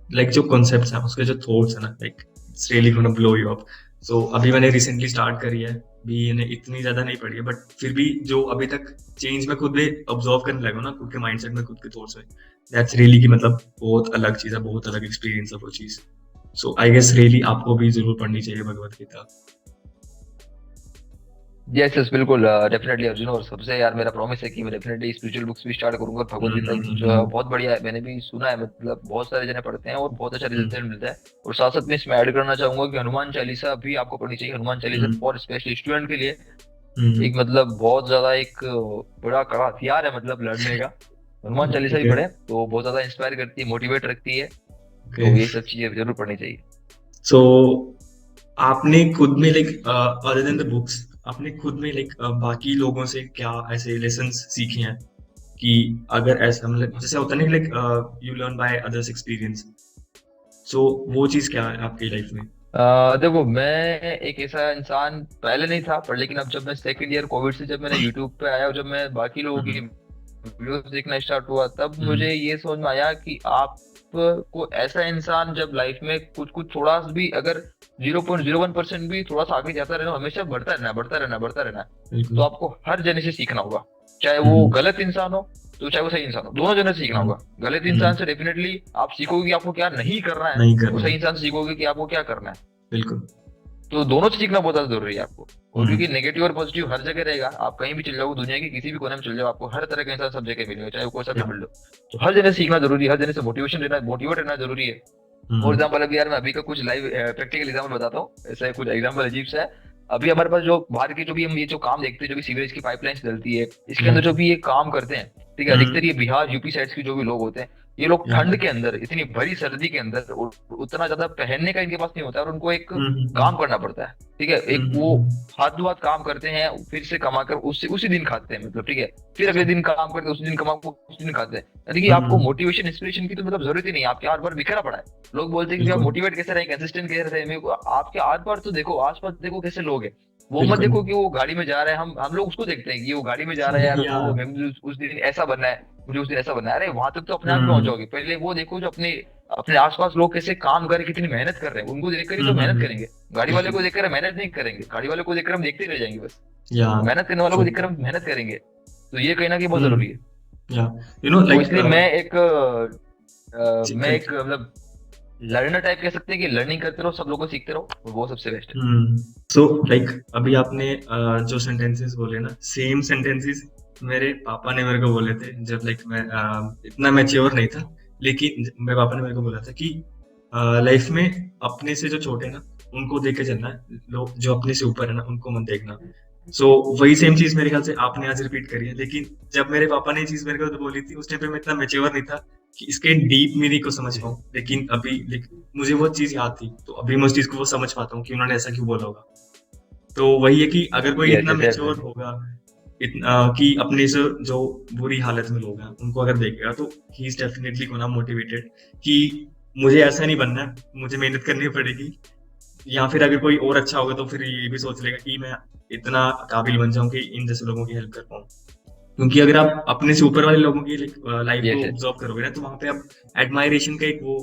लाइक जो कॉन्सेप्ट्स हैं, उसके जो थॉट्स है ना, like it's really gonna blow you up. So अभी मैंने रिसेंटली स्टार्ट करी है, भी इन्हें इतनी ज्यादा नहीं पड़ी है, बट फिर भी जो अभी तक चेंज मैं खुद में ऑब्जर्व करने लगा हूं ना, खुद के माइंडसेट में, खुद के थॉट्स में, दैट्स रियली कि मतलब बहुत अलग चीज है, बहुत अलग एक्सपीरियंस है वो चीज। सो आई गेस रियली आपको भी जरूर पढ़नी चाहिए भगवत गीता। यस यस बिल्कुल, डेफिनेटली अर्जुन। और सबसे यार मेरा प्रॉमिस है कि मैं डेफिनेटली स्पिरिचुअल बुक्स भी स्टार्ट करूंगा। भगवत गीता जो है हम्म। बहुत बढ़िया है, मैंने भी सुना है, मतलब बहुत सारे जने पढ़ते हैं और बहुत अच्छा हम्म। रिजल्ट मिलता है। और साथ साथ में इसमें ऐड करना चाहूंगा कि हनुमान चालीसा भी आपको पढ़नी चाहिए। हनुमान चालीसा हम्म। फॉर स्पेशली स्टूडेंट के लिए हम्म। एक मतलब बहुत ज्यादा एक बड़ा कड़ा हथियार है मतलब लड़ने का। हनुमान चालीसा भी ओके। पढ़े तो बहुत ज्यादा इंस्पायर करती है, मोटिवेट रखती है। ओके। तो ये सब चीजें जरूर पढ़नी चाहिए। सो आपने खुद में like other than the books, आपने खुद में लाइक बाकी लोगों से क्या ऐसे लेसन्स सीखे हैं कि अगर ऐसा मतलब जैसे होता नहीं like you learn by others experience, so वो चीज क्या है आपकी लाइफ में? देखो मैं एक ऐसा इंसान पहले नहीं था, पर लेकिन अब जब मैं सेकंड ईयर कोविड से जब मैंने यूट्यूब पे आया और जब मैं बाकी लोगों की हम्म। वीडियोस देखना स्टार्ट हुआ, तब हम्म। मुझे ये समझ में आया कि आप को ऐसा इंसान जब लाइफ में कुछ कुछ थोड़ा सा भी अगर 0.01% भी थोड़ा सा आगे जाता रहना, हमेशा बढ़ता रहना बढ़ता रहना बढ़ता रहना, तो बिल्कुल। आपको हर जने से सीखना होगा। चाहे वो हम्म। गलत इंसान हो तो चाहे वो सही इंसान हो, दोनों जने से सीखना हम्म। होगा। गलत इंसान हम्म। से डेफिनेटली आप सीखोगे कि आपको क्या नहीं करना है, नहीं और करना। सही इंसान से सीखोगे कि आपको क्या करना है। बिल्कुल। तो दोनों से सीखना बहुत ज्यादा जरूरी है आपको। और हम्म। क्योंकि नेगेटिव और पॉजिटिव हर जगह रहेगा, आप कहीं भी चल जाओ, दुनिया के किसी भी कोने में चल जाओ, आपको हर तरह का इंसान सब जगह मिलेगा, चाहे वो कोई सा भी या। फील्ड हो। तो हर जगह सीखना जरूरी है, हर जगह से मोटिवेशन लेना, मोटिवेट रहना जरूरी है। For hmm. एग्जाम्पल अभी यार मैं अभी का कुछ लाइव प्रैक्टिकल एग्जाम्पल बताता हूँ, ऐसा कुछ एग्जाम्पल अजीब सा है। अभी हमारे पास जो बाहर की जो भी हम ये जो काम देखते हैं, जो भी सीवरेज की पाइपलाइंस डलती है, इसके या। अंदर जो भी ये काम करते हैं, ठीक है, हम्म। अधिकतर ये बिहार यूपी साइड के जो भी लोग होते हैं, ये लोग या। ठंड के अंदर इतनी भरी सर्दी के अंदर उतना ज्यादा पहनने का इनके पास नहीं होता है, और उनको एक हम्म। काम करना पड़ता है। ठीक है, एक वो हाथों हाथ काम करते हैं, फिर से कमाकर उसी उसी दिन खाते हैं, मतलब ठीक है, फिर अगले दिन काम करते हैं, उसी दिन कमा के उसी दिन खाते हैं। यानी कि आपको हम्म। मोटिवेशन इंस्पिरेशन की तो मतलब जरूरत ही नहीं है, आपके हाथ भर बिखरा पड़ा है। लोग बोलते हैं कि आप बिल्कुल। मोटिवेट कैसे रहे, कंसिस्टेंट कैसे रहे, मेरे को आपके आर पार तो देखो, आस पास देखो कैसे लोग हैं। वो मत बिल्कुल। देखो कि वो गाड़ी में जा रहे हैं, हम लोग उसको देखते हैं कि वो गाड़ी में जा रहा है, यार या। वो मैं मुझे उस दिन ऐसा बनना है, मुझे उस दिन ऐसा बनना है। अरे वहां तक तो अपने आप पहुंच हम्म। जाओगे, पहले वो देखो जो अपने अपने आसपास लोग कैसे काम कर कितनी मेहनत कर रहे हैं, उनको देखकर ही तो मेहनत हम्म। करेंगे। गाड़ी वाले बिल्कुल। को देखकर हम मेहनत नहीं करेंगे, गाड़ी वाले को देखकर हम देखते रह जाएंगे बस। या। तो मेहनत करने वालों को ट्रू। देखकर हम मेहनत करेंगे। तो ये कहीं ना कहीं बहुत हम्म। जरूरी है। या। यू नो तो लाइक इसलिए मैं एक कंटिन्यू। मतलब लर्नर टाइप कह सकते हैं कि लर्निंग करते रहो, सब लोगों को सीखते रहो, और वो सबसे बेस्ट है। सो लाइक अभी आपने जो सेंटेंसेस बोले ना, सेम सेंटेंसेस मेरे पापा ने मेरे को बोले थे जब लाइक मैं इतना मैच्योर नहीं था, लेकिन मेरे पापा ने मेरे को बोला था कि लाइफ में अपने से जो छोटे हैं ना, उनको देख के चलना है, लोग जो अपने से ऊपर है ना उनको मत देखना। सो वही सेम चीज मेरे ख्याल से आपने आज रिपीट करी है, लेकिन जब मेरे पापा ने ये चीज मेरे को बोली थी उस टाइम पे मैं इतना मैच्योर नहीं था कि इसके डीप मीनिंग को समझ पाऊँ, लेकिन अभी मुझे वो चीज याद थी, तो अभी मैं उस चीज को वो समझ पाता हूँ कि उन्होंने ऐसा क्यों बोला होगा। तो वही है कि अगर कोई यस इतना यस मैच्योर डेफिनेटली। होगा, इतना कि अपने से जो बुरी हालत में लोग हैं उनको अगर देखेगा, तो he is definitely gonna motivated कि मुझे ऐसा नहीं बनना है, मुझे मेहनत करनी पड़ेगी। या फिर अगर कोई और अच्छा होगा तो फिर ये भी सोच लेगा कि मैं इतना काबिल बन जाऊं कि इन जैसे लोगों की हेल्प कर पाऊं। क्योंकि अगर आप अपने से ऊपर वाले लोगों की लाइफ को यस यस। ऑब्जर्व करोगे ना, तो वहां पे आप एडमायरेशन का एक वो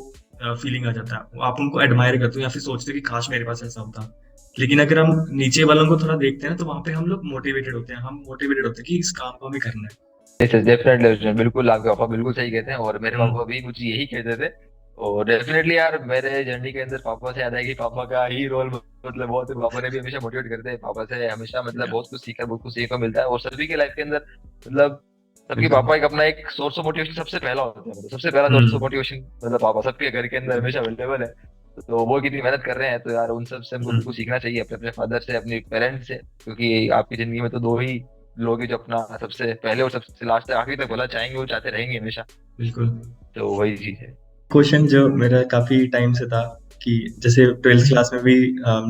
फीलिंग आ जाता है, आप उनको एडमायर करते हो या फिर सोचते हो कि काश मेरे पास ऐसा होता। लेकिन अगर हम नीचे वालों को थोड़ा देखते हैं ना, तो वहां पे हम लोग मोटिवेटेड होते हैं, हम मोटिवेटेड होते हैं कि इस काम को हमें करना है। यस यस डेफिनेटली, बिल्कुल आपके पापा बिल्कुल सही कहते हैं, और मेरे हम्म। पापा भी कुछ यही कहते थे। और डेफिनेटली यार मेरे जर्नी के अंदर पापा से याद है कि पापा का ही रोल मतलब बहुत है। पापा ने भी हमेशा मोटिवेट करते हैं, पापा से हमेशा मतलब या। बहुत कुछ सीखा, बहुत कुछ सीखने को मिलता है। और सभी के लाइफ के अंदर मतलब सबके बिल्कुल। पापा एक अपना एक सोर्स ऑफ मोटिवेशन सबसे पहला होता है, मतलब सबसे पहला सोर्स ऑफ हम्म। मोटिवेशन मतलब पापा सबके घर के अंदर बिल्कुल। हमेशा अवेलेबल है। तो वो कितनी मेहनत कर रहे हैं, तो यार उन सब से हमको बिल्कुल हम्म। सीखना चाहिए, अपने अपने फादर से, अपने पेरेंट्स से। क्योंकि आपकी जिंदगी में तो दो ही लोग हैं जो अपना सबसे पहले और सबसे लास्ट तक आखिरी तक भला चाहेंगे, वो चाहते रहेंगे हमेशा। बिल्कुल। तो वही चीज है। क्वेश्चन जो मेरा काफी टाइम से था कि जैसे ट्वेल्थ क्लास में भी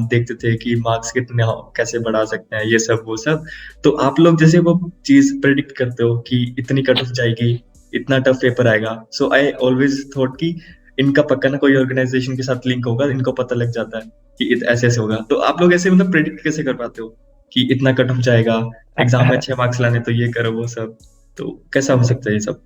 देखते थे कि मार्क्स कितने कैसे बढ़ा सकते हैं, ये सब वो सब। तो आप लोग जैसे वो चीज प्रेडिक्ट करते हो कि इतनी कट ऑफ जाएगी, इतना टफ पेपर आएगा, सो आई ऑलवेज थॉट कि इनका पक्का ना कोई ऑर्गेनाइजेशन के साथ लिंक होगा, इनको पता लग जाता है कि ऐसे ऐसे होगा। तो आप लोग ऐसे मतलब प्रेडिक्ट कैसे कर पाते हो कि इतना कट ऑफ जाएगा, एग्जाम में अच्छे मार्क्स लाने, तो ये करो वो सब, तो कैसा हो सकता है ये सब?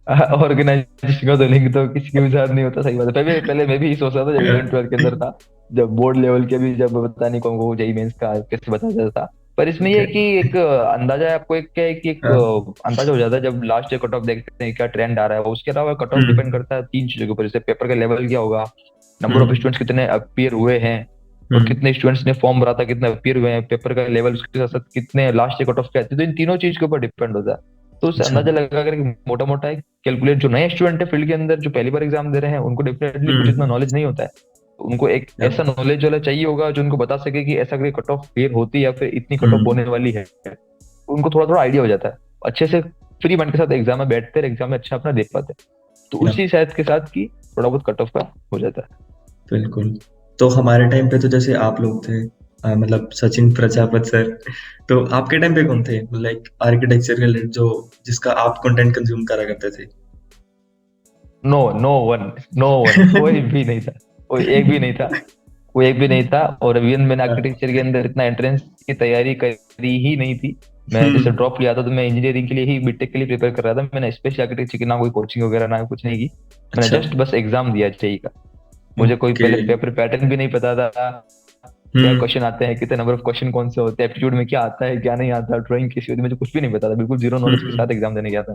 ऑर्गेनाइजेशन का तो लिंक तो किसी के भी साथ नहीं होता, सही बात है। पहले पहले मैं भी यही सोच रहा था जब 11 12 के अंदर था, जब बोर्ड लेवल के भी जब पता नहीं कौन को जेई मेंस का कैसे बता जाता था। पर इसमें ये ओके। है कि एक अंदाजा है आपको, एक क्या है कि एक हाँ। अंदाजा हो जाता है जब लास्ट ईयर कट ऑफ देखते हैं क्या ट्रेंड आ रहा है। उसके अलावा कट ऑफ डिपेंड हम्म। करता है तीन चीजों के ऊपर, जैसे पेपर का लेवल क्या होगा, नंबर ऑफ हम्म। स्टूडेंट्स कितने अपीयर हुए हैं, और हम्म। कितने स्टूडेंट्स ने फॉर्म भरा था, कितने अपीयर हुए हैं, पेपर का लेवल, उसके साथ साथ कितने लास्ट ईयर कट ऑफ क्या थे। तो इन तीनों चीज के ऊपर डिपेंड होता है। तो उससे अच्छा। अंदाजा लगा कर मोटा मोटा एक कैलकुलेट, जो नए स्टूडेंट है फील्ड के अंदर जो पहली बार एग्जाम दे रहे हैं उनको डेफिनेटली कुछ इतना हम्म। नॉलेज नहीं होता है। तो उनको एक या। ऐसा नॉलेज वाला चाहिए होगा जो उनको बता सके कि ऐसा कोई कट ऑफ क्लियर होती है या फिर इतनी कट ऑफ हम्म। होने वाली है। उनको थोड़ा थोड़ा आइडिया हो जाता है, अच्छे से फ्री माइंड के साथ एग्जाम में बैठते हैं, एग्जाम में अच्छा अपना दे पाते हैं। तो या। उसी शायद के साथ की थोड़ा बहुत कट ऑफ का हो जाता है। बिल्कुल। तो हमारे टाइम पे तो जैसे आप लोग थे, मतलब सचिन प्रजापत सर, तो आपके टाइम पे कौन थे लाइक आर्किटेक्चर के रिलेटेड जो जिसका आप कंटेंट कंज्यूम करा करते थे? No, no one, no one, कोई भी नहीं था, कोई एक भी नहीं था, कोई एक भी नहीं था। और इवन मैंने हाँ। आर्किटेक्चर के अंदर इतना एंट्रेंस की तैयारी करी ही नहीं थी। मैं जैसे हम्म। ड्रॉप लिया था तो मैं इंजीनियरिंग के लिए ही, बीटेक के लिए प्रिपेयर कर रहा था। मैंने स्पेशल आर्किटेक्चर की ना कोई कोचिंग वगैरह ना कुछ नहीं की। मैंने अच्छा। जस्ट बस एग्जाम दिया जेई का। मुझे कोई ओके। पहले पेपर पैटर्न भी नहीं पता था, क्या हम्म। क्वेश्चन आते हैं, कितने नंबर ऑफ क्वेश्चन कौन से होते हैं, एप्टीट्यूड में क्या आता है क्या नहीं आता, ड्राइंग कैसी होती है, मुझे कुछ भी नहीं पता था। बिल्कुल जीरो नॉलेज के साथ हम्म। एग्जाम देने गया था।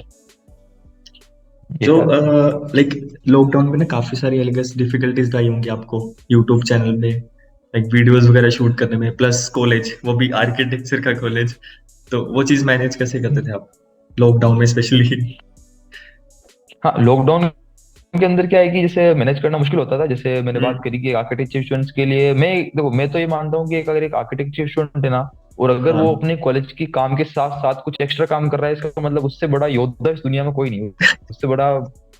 ये तो था। लाइक लॉकडाउन में ना काफी सारी आई गेस डिफिकल्टीज आई होंगी आपको यूट्यूब चैनल पे, लाइक वीडियोस वगैरह शूट करने में, प्लस कॉलेज, वो भी आर्किटेक्चर का कॉलेज। तो वो चीज मैनेज कैसे करते थे आप लॉकडाउन में स्पेशली? हाँ, लॉकडाउन के अंदर क्या है कि जैसे मैनेज करना मुश्किल होता था। जैसे मैंने बात हम्म। करी कि आर्किटेक्चर स्टूडेंट्स के लिए, मैं देखो मैं तो ये मानता हूँ कि एक अगर एक आर्किटेक्चर स्टूडेंट है ना, और अगर वो हाँ। अपने कॉलेज की काम के साथ साथ कुछ एक्स्ट्रा काम कर रहा है, इसका मतलब उससे बड़ा योद्धा इस दुनिया में कोई नहीं है। उससे बड़ा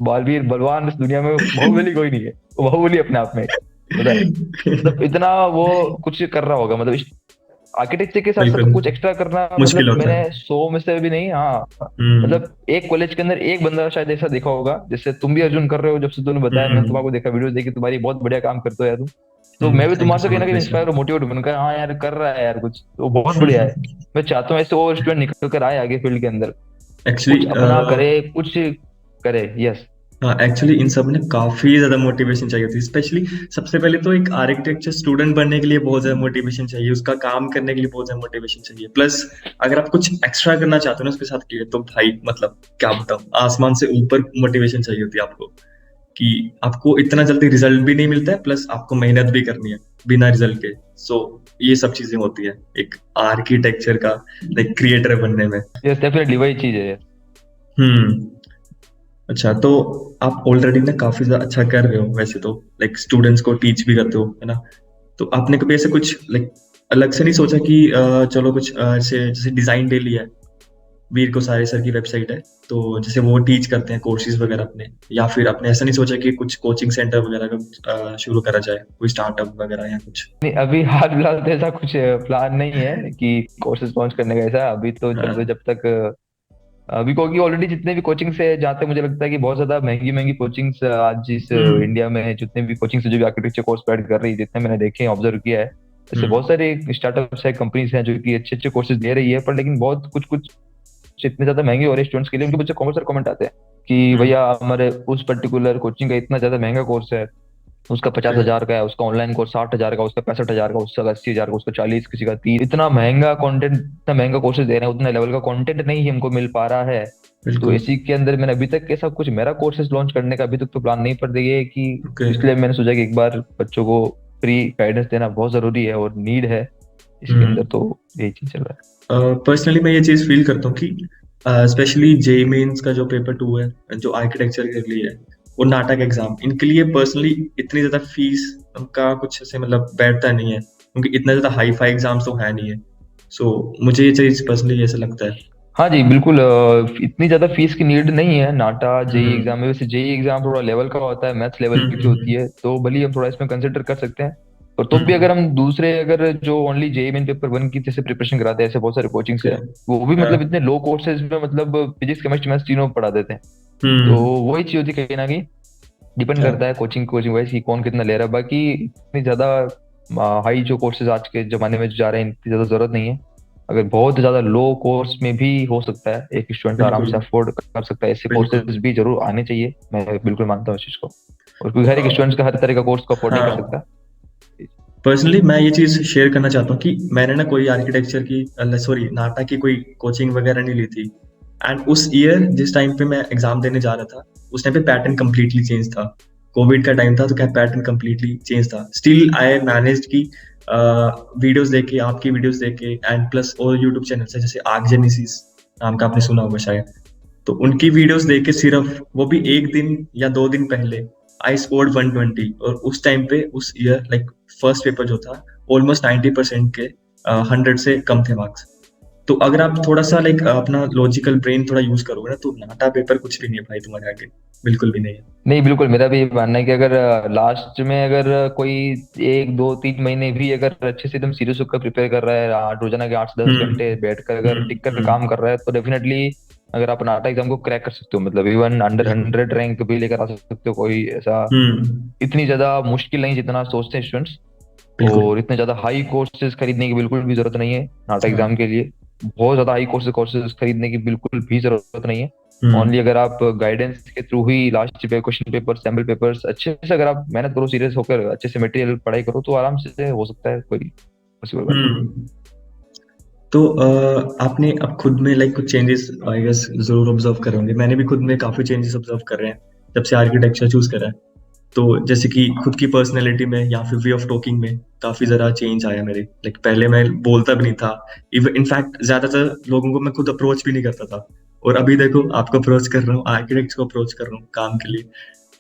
बालवीर बलवान इस दुनिया में बाहुबली कोई नहीं है। वो बाहुबली अपने आप में पता है। मतलब इतना वो कुछ कर रहा होगा, मतलब आर्किटेक्चर के साथ साथ बिल्कुल। कुछ एक्स्ट्रा करना, मुश्किल मतलब होता मैंने है। 100 में से भी नहीं, हाँ, हम्म। मतलब एक कॉलेज के अंदर एक बंदा शायद ऐसा देखा होगा, जैसे तुम भी अर्जुन कर रहे हो। जब से तुमने बताया, मैंने हम्म। तुम्हारे देखा, वीडियो देखी तुम्हारी, बहुत बढ़िया काम करते हो यार तुम। तो मैं भी थैंक यू तुम्हारे से सो कहीं ना मच कहीं कृष्णा। इंस्पायर और मोटिवेट बनकर, हाँ यार कर रहा है यार कुछ तो बहुत बढ़िया है। मैं चाहता हूँ ऐसे और स्टूडेंट निकल कर आए आगे फील्ड के अंदर, एक्चुअली कुछ अपना करे, कुछ करे। यस। हाँ, एक्चुअली इन सब में काफी ज्यादा मोटिवेशन चाहिए होती है, स्पेशली सबसे पहले तो एक आर्किटेक्चर स्टूडेंट बनने के लिए बहुत ज्यादा मोटिवेशन चाहिए, उसका काम करने के लिए बहुत ज्यादा मोटिवेशन चाहिए, प्लस अगर आप कुछ एक्स्ट्रा करना चाहते हो ना उसके साथ के लिए, तो भाई मतलब क्या बताऊं, आसमान से ऊपर मोटिवेशन चाहिए होती है आपको, कि आपको इतना जल्दी रिजल्ट भी नहीं मिलता है, प्लस आपको मेहनत भी करनी है बिना रिजल्ट के। सो ये सब चीजें होती है एक आर्किटेक्चर का लाइक क्रिएटर बनने में। यस, डेफिनेटली वही चीज है। हम्म। अच्छा, तो आप ऑलरेडी ना काफी ज्यादा अच्छा कर रहे हो वैसे तो, लाइक स्टूडेंट्स को टीच भी करते हो, है ना? तो आपने कभी ऐसे कुछ लाइक अलग से नहीं सोचा कि चलो कुछ ऐसे जैसे डिजाइन डेली है, वीर को सारे सर की वेबसाइट है, तो जैसे वो टीच करते हैं कोर्सेज वगैरह अपने, या फिर आपने ऐसा नहीं सोचा कि कुछ कोचिंग सेंटर वगैरह का शुरू करा जाए, कोई स्टार्टअप वगैरह या कुछ? नहीं, अभी हाल फिलहाल तो ऐसा कुछ प्लान नहीं है कि कोर्सेज लॉन्च करने का। ऐसा अभी तो जब हाँ। जब तक अभी क्योंकि ऑलरेडी जितने भी कोचिंग से, जहाँ तक मुझे लगता है कि बहुत ज्यादा महंगी महंगी कोचिंग्स आज इस हम्म। इंडिया में जितने भी कोचिंग से जो भी आर्किटेक्चर कोर्स प्रोवाइड कर रही है, जितने मैंने देखे हैं, ऑब्जर्व किया है, ऐसे हम्म। बहुत सारे स्टार्टअप्स है, कंपनीज हैं जो कि अच्छे अच्छे कोर्सेज दे रही है। पर लेकिन बहुत कुछ कुछ इतने ज्यादा महंगे हो रहे हैं स्टूडेंट्स के लिए, उनके बच्चे कॉमर्स और कमेंट आते हैं कि हम्म। भैया हमारे उस पर्टिकुलर कोचिंग का इतना ज्यादा महंगा कोर्स है, उसका ओके। 50,000 का है, उसका ऑनलाइन कोर्स 60,000 का, उसका 65,000 का, उसका 80,000 का, उसका 40, किसी का 30। इतना महंगा कंटेंट, इतना महंगा कोर्सेज दे रहे हैं, उतना लेवल का कंटेंट नहीं हमको मिल पा रहा है। तो बिल्कुल। इसी के अंदर मैंने अभी तक ऐसा कुछ मेरा कोर्सेज लॉन्च करने का अभी तक तो प्लान नहीं, पर ये है कि ओके। इसलिए मैंने सोचा कि एक बार बच्चों को फ्री गाइडेंस देना बहुत जरूरी है और नीड है इसके अंदर। हम्म। तो यही चीज चल रहा पर्सनली मैं ये चीज फील करता हूँ कि स्पेशली जेई मेंस का जो पेपर 2 है, जो आर्किटेक्चर के लिए है, वो नाटक एग्जाम, इनके लिए पर्सनली इतनी ज्यादा फीस का कुछ ऐसे मतलब बैठता नहीं है, क्योंकि इतना ज्यादा हाई फाई एग्जाम्स तो है नहीं है। सो मुझे ये चीज पर्सनली ऐसा लगता है। हाँ जी, बिल्कुल। इतनी ज्यादा फीस की नीड नहीं है नाटा जेई हम्म। एग्जाम में। वैसे जेई एग्जाम थोड़ा लेवल का होता है, मैथ्स लेवल की होती हम्म। है, तो भले ही हम थोड़ा इसमें कंसिडर कर सकते हैं। और तो भी हम्म। अगर हम दूसरे, अगर जो only JEE main paper one की जैसे प्रिपरेशन कराते हैं, ऐसे बहुत सारे कोचिंग्स ओके। है, वो भी हाँ। मतलब इतने लो कोर्सेज में मतलब फिजिक्स केमिस्ट्री मैथ्स तीनों पढ़ा देते हैं। तो हम्म। वही चीज होती है कहीं ना कहीं, डिपेंड क्या? करता है कोचिंग कोचिंग वाइज कि कौन कितना ले रहा है। बाकी इतनी ज्यादा हाई जो कोर्सेज आज के जमाने में जो जा रहे हैं, इतनी ज्यादा जरूरत नहीं है। अगर बहुत ज्यादा लो कोर्स में भी हो सकता है, एक स्टूडेंट आराम बिल्कुल से अफोर्ड कर सकता है, ऐसे बिल्कुल। कोर्सेज भी जरूर आने चाहिए, मैं बिल्कुल मानता हूँ इस चीज को। और क्योंकि हर एक स्टूडेंट का हर तरह का कोर्स को अफोर्ड नहीं कर हाँ, सकता। पर्सनली मैं ये चीज शेयर करना चाहता हूँ कि मैंने ना कोई आर्किटेक्चर की, सॉरी, नाटा की कोई कोचिंग वगैरह नहीं ली थी। एंड उस ईयर जिस टाइम पे मैं एग्जाम देने जा रहा था, उस टाइम पे पैटर्न कंप्लीटली चेंज था। कोविड का टाइम था, तो क्या पैटर्न कंप्लीटली चेंज था। स्टिल आई मैनेज्ड की वीडियोस देख के, आपकी वीडियोस देख के, एंड प्लस और यूट्यूब चैनल है जैसे आर्क जेनेसिस नाम का, आपने सुना होगा शायद। तो उनकी वीडियोस देख के, सिर्फ वो भी एक दिन या 2 दिन पहले, आई स्कोर्ड 120। और उस टाइम पे उस ईयर लाइक फर्स्ट पेपर जो था, ऑलमोस्ट 90% के 100 से कम थे मार्क्स। तो अगर आप थोड़ा सा लाइक अपना लॉजिकल ब्रेन थोड़ा यूज करोगे ना, तो नाटा पेपर कुछ भी नहीं है भाई तुम्हारे आगे, बिल्कुल भी नहीं है। नहीं बिल्कुल, मेरा भी ये मानना है कि अगर लास्ट में अगर कोई 1 2 3 महीने भी अगर अच्छे से एकदम सीरियस होकर प्रिपेयर कर रहा है, रोजाना के 8 से 10 घंटे बैठकर अगर टिक कर हम्म। काम कर रहा है, तो डेफिनेटली अगर आप नाटा एग्जाम को क्रैक कर सकते हो, मतलब इवन अंडर बिल्कुल। 100 रैंक भी लेकर आ सकते हो, कोई ऐसा हम्म। इतनी ज्यादा मुश्किल नहीं जितना सोचते हैं स्टूडेंट्स। बिल्कुल। और इतने ज्यादा हाई कोर्सेज खरीदने की बिल्कुल भी जरूरत नहीं है नाटा एग्जाम हाँ। के लिए। बहुत ज्यादा हाई कोर्सेज खरीदने की बिल्कुल भी जरूरत नहीं है। हम्म। ओनली अगर आप गाइडेंस के थ्रू ही लास्ट पे क्वेश्चन पेपर, सैम्पल पेपर्स अच्छे से अगर आप मेहनत करो, सीरियस होकर अच्छे से मटेरियल पढ़ाई करो, तो आराम से हो सकता है, कोई पॉसिबल बात नहीं। हम्म। तो आपने अब खुद में लाइक कुछ चेंजेस आई गेस जरूर ऑब्जर्व करे होंगे। मैंने भी खुद में काफी चेंजेस ऑब्जर्व कर रहे हैं जब से आर्किटेक्चर चूज करा है। तो जैसे कि खुद की पर्सनैलिटी में या फिर वे ऑफ टॉकिंग में काफी जरा चेंज आया मेरे। लाइक पहले मैं बोलता भी नहीं था, इनफैक्ट ज्यादातर लोगों को मैं खुद अप्रोच भी नहीं करता था। और अभी देखो, आपको अप्रोच कर रहा हूँ, आर्किटेक्ट्स को अप्रोच कर रहा हूँ काम के लिए।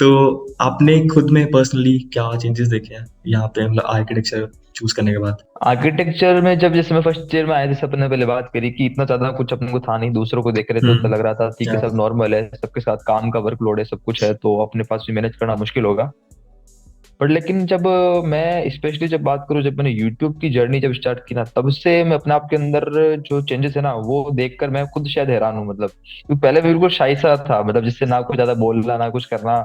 तो आपने खुद में पर्सनली क्या चेंजेस देखे हैं यहाँ पे, मतलब आर्किटेक्चर चूज करने के बाद? आर्किटेक्चर में जब जैसे मैं फर्स्ट ईयर में आया, जैसे अपन ने पहले बात करी कि इतना ज्यादा कुछ अपने को था नहीं, दूसरों को देख रहे थे तो लग रहा था ठीक है, या सब नॉर्मल है, सबके साथ काम का वर्कलोड है, सब कुछ है, तो अपने पास भी मैनेज करना मुश्किल होगा। पर लेकिन जब मैं स्पेशली जब बात करूं, जब मैंने यूट्यूब की जर्नी जब स्टार्ट की ना, तब से मैं अपने आप के अंदर जो चेंजेस है ना, वो देखकर मैं खुद शायद हैरान हूँ। मतलब क्योंकि पहले मैं बिल्कुल शाई सा था, मतलब जिससे ना कुछ ज्यादा बोलना ना कुछ करना,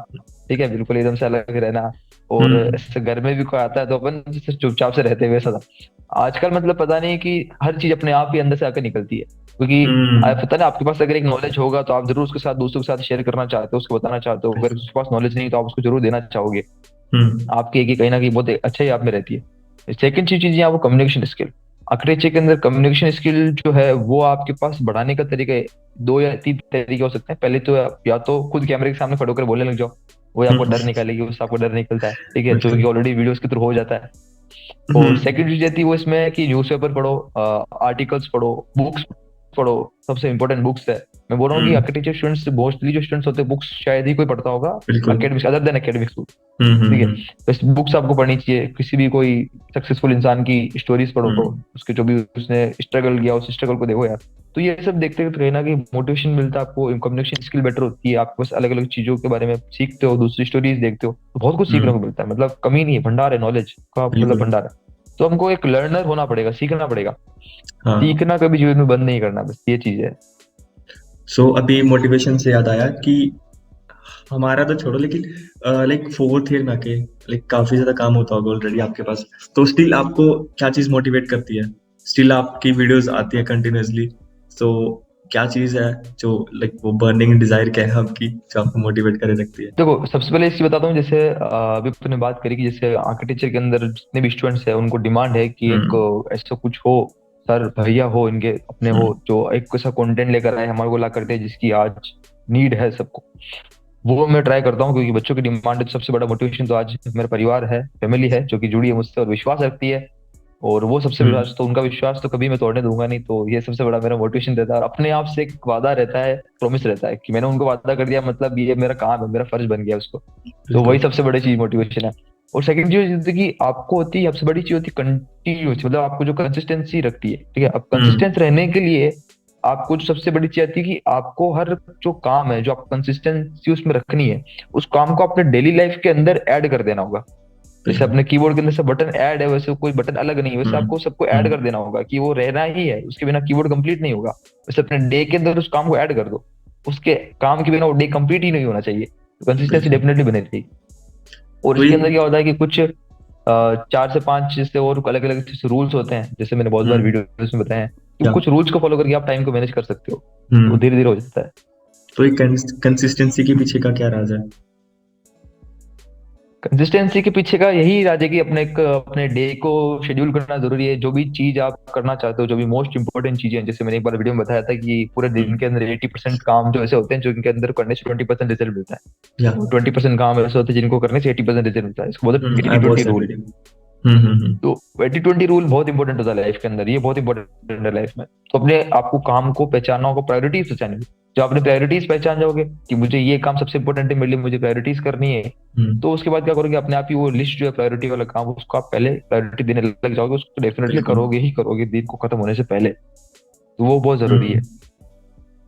ठीक है, बिल्कुल एकदम से अलग रहना। और हम्म। ऐसे घर में भी कोई आता है तो अपन जैसे चुपचाप से रहते हुए वैसा था। आजकल मतलब पता नहीं कि हर चीज अपने आप ही अंदर से आकर निकलती है, क्योंकि हम्म। पता नहीं आपके पास अगर एक नॉलेज होगा तो आप जरूर उसके साथ, दूसरों के साथ शेयर करना चाहते हो, उसको बताना चाहते हो। अगर बिल्कुल। उसके पास नॉलेज नहीं तो आप उसको जरूर देना चाहोगे। हम्म। आपकी एक कहीं ना कहीं बहुत अच्छा ही आप में रहती है। सेकंड चीज चीज यहाँ वो कम्युनिकेशन स्किल। आर्किटेक्चर के अंदर कम्युनिकेशन स्किल जो है वो आपके पास बढ़ाने का तरीका है, 2 या 3 तरीके हो सकते हैं। पहले तो या तो खुद कैमरे के सामने खड़े होकर बोलने लग जाओ, वो आपको डर हम्म। निकालेगी, उससे आपको डर निकलता है, ठीक है, जो कि बिल्कुल। ऑलरेडी वीडियोस के थ्रू हो जाता है। और हम्म। सेकंड चीज रहती है वो इसमें है कि न्यूज़पेपर पढ़ो, आर्टिकल्स पढ़ो, बुक्स पढ़ो। सबसे इंपॉर्टेंट बुक्स है। मैं बोल रहा हूँ कि हम्म। आर्किटेक्चर स्टूडेंट्स मोस्टली जो स्टूडेंट्स होते हैं, बुक्स शायद ही कोई पढ़ता होगा, बिल्कुल। अकेडमिक्स अदर देन एकेडमिक्स, ठीक है। हम्म। बस बुक्स आपको पढ़नी चाहिए, किसी भी कोई सक्सेसफुल इंसान की स्टोरीज पढ़ो, हम्म। उसके जो भी उसने स्ट्रगल किया उस स्ट्रगल को देखो यार। तो ये सब देखते हुए कहीं ना कहीं मोटिवेशन मिलता है आपको, कम्युनिकेशन स्किल बेटर होती है, आपके पास अलग अलग चीजों के बारे में सीखते हो, दूसरी स्टोरीज देखते हो, तो बहुत कुछ सीखने को हम्म। मिलता है। मतलब कमी नहीं है, भंडार है, नॉलेज का मतलब बिल्कुल। भंडार है। तो हमको एक लर्नर होना पड़ेगा, सीखना पड़ेगा। हाँ। सीखना कभी जीवन में बंद नहीं करना, बस ये चीज है। सो अभी मोटिवेशन से याद आया कि हमारा तो छोड़ो, लेकिन लाइक फोर्थ ईयर में आके लाइक काफी ज्यादा काम होता होगा ऑलरेडी आपके पास। तो स्टिल आपको क्या चीज मोटिवेट करती है? स्टिल आपकी वीडियोस आती है कंटिन्यूअसली। तो क्या चीज है जो लाइक वो बर्निंग डिजायर क्या है आपकी, जो आपको मोटिवेट करे रखती है? देखो सबसे पहले इसी बताता हूँ, जैसे अभी अपने बात करी कि जैसे आर्किटेक्चर के अंदर जितने भी स्टूडेंट्स हैं उनको डिमांड है कि एक हम्म। ऐसा कुछ हो, सर भैया हो इनके अपने, हो हम्म। जो एक ऐसा कंटेंट लेकर आए हमारे को ला करते हैं जिसकी आज नीड है सबको। वो मैं ट्राई करता हूँ, क्योंकि बच्चों की डिमांड है, तो सबसे बड़ा मोटिवेशन तो आज मेरा परिवार है, फैमिली है, जो कि जुड़ी है मुझसे और विश्वास रखती है। और वो सबसे हम्म। विश्वास, तो उनका विश्वास तो कभी मैं तोड़ने दूंगा नहीं, तो ये सबसे बड़ा मेरा मोटिवेशन रहता है। और अपने आप से एक वादा रहता है, प्रॉमिस रहता है कि मैंने उनको वादा कर दिया, मतलब ये मेरा काम है, मेरा फर्ज बन गया उसको। तो वही बिल्कुल। सबसे बड़ी चीज मोटिवेशन है। और सेकंड चीज होती है कि आपको होती है, सबसे बड़ी चीज होती है कंटिन्यूस, मतलब आपको जो कंसिस्टेंसी रखती है, ठीक है। अब हम्म। कंसिस्टेंस रहने के लिए आपको जो सबसे बड़ी चीज आती है कि आपको हर जो काम है जो आप कंसिस्टेंसी उसमें रखनी है, उस काम को अपने डेली लाइफ के अंदर ऐड कर देना होगा। जैसे बिल्कुल। अपने कीबोर्ड के अंदर से बटन ऐड है, वैसे कोई बटन अलग नहीं है, वैसे हम्म। आपको सबको ऐड हम्म। कर देना होगा कि वो रहना ही है, उसके बिना कीबोर्ड कंप्लीट नहीं होगा। वैसे अपने डे के अंदर उस काम को ऐड कर दो, उसके काम के बिना वो डे कंप्लीट ही नहीं होना चाहिए। तो कंसिस्टेंसी बिल्कुल। डेफिनेटली बनी रहेगी। और तो इसके ये अंदर क्या होता है कि कुछ 4 से 5 जैसे और अलग अलग रूल्स होते हैं, जैसे मैंने बहुत बार हम्म। वीडियोस में बताया है। कि या कुछ रूल्स को फॉलो करके आप टाइम को मैनेज कर सकते हो, तो धीरे धीरे हो जाता है। तो एक कंसिस्टेंसी के पीछे का क्या राज है? कंसिस्टेंसी के पीछे का यही राज है कि अपने डे को शेड्यूल करना जरूरी है। जो भी चीज आप करना चाहते हो, जो भी मोस्ट इंपॉर्टेंट चीजें हैं, जैसे मैंने एक बार वीडियो में बताया था कि पूरे दिन हम्म, के अंदर 80% काम जो ऐसे होते हैं जो इनके अंदर करने से 20% रिजल्ट मिलता है, या और 20% काम ऐसे होते हैं जिनको करने से 80% रिजल्ट मिलता है। इसको बोलते हैं eighty I watch twenty that rule. Video. तो 80-20 रूल बहुत इंपॉर्टेंट होता है लाइफ के अंदर, ये बहुत इंपॉर्टेंट है लाइफ में। तो अपने आपको काम को पहचानना होगा, प्रायोरिटीज पहचानी। जो आपने प्रायोरिटीज पहचान जाओगे कि मुझे ये काम सबसे इंपॉर्टेंट है, मेरे लिए मुझे प्रायोरिटीज करनी है, हम्म, तो उसके बाद क्या करोगे, अपने आप ही वो लिस्ट जो है प्रायोरिटी वाला काम, उसको आप पहले प्रायोरिटी देने लग जाओगे, उसको डेफिनेटली बिल्कुल। करोगे ही करोगे दिन को खत्म होने से पहले। तो वो बहुत जरूरी है। हम्म,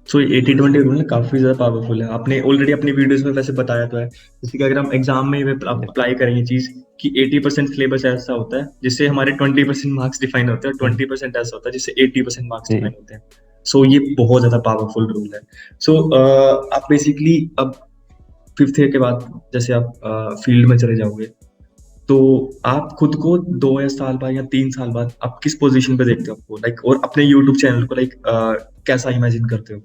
सो 80-20 रूल ना काफी ज्यादा पावरफुल है। आपने ऑलरेडी अपनी वीडियोस में वैसे बताया तो है, जैसे कि अगर हम एग्जाम में अप्लाई करें ये चीज कि 80% सिलेबस ऐसा होता है जिससे हमारे 20% मार्क्स डिफाइन होते हैं, और हम्म, 20% ऐसा होता है जिससे 80% मार्क्स जी। डिफाइन होते हैं। सो ये बहुत ज्यादा पावरफुल रूल है। सो आप बेसिकली अब फिफ्थ ईयर के बाद जैसे आप फील्ड में चले जाओगे, तो आप खुद को 2 या साल बाद या 3 साल बाद आप किस पोजीशन पे देखते हो आपको, लाइक, और अपने यूट्यूब चैनल को लाइक कैसा इमेजिन करते हो?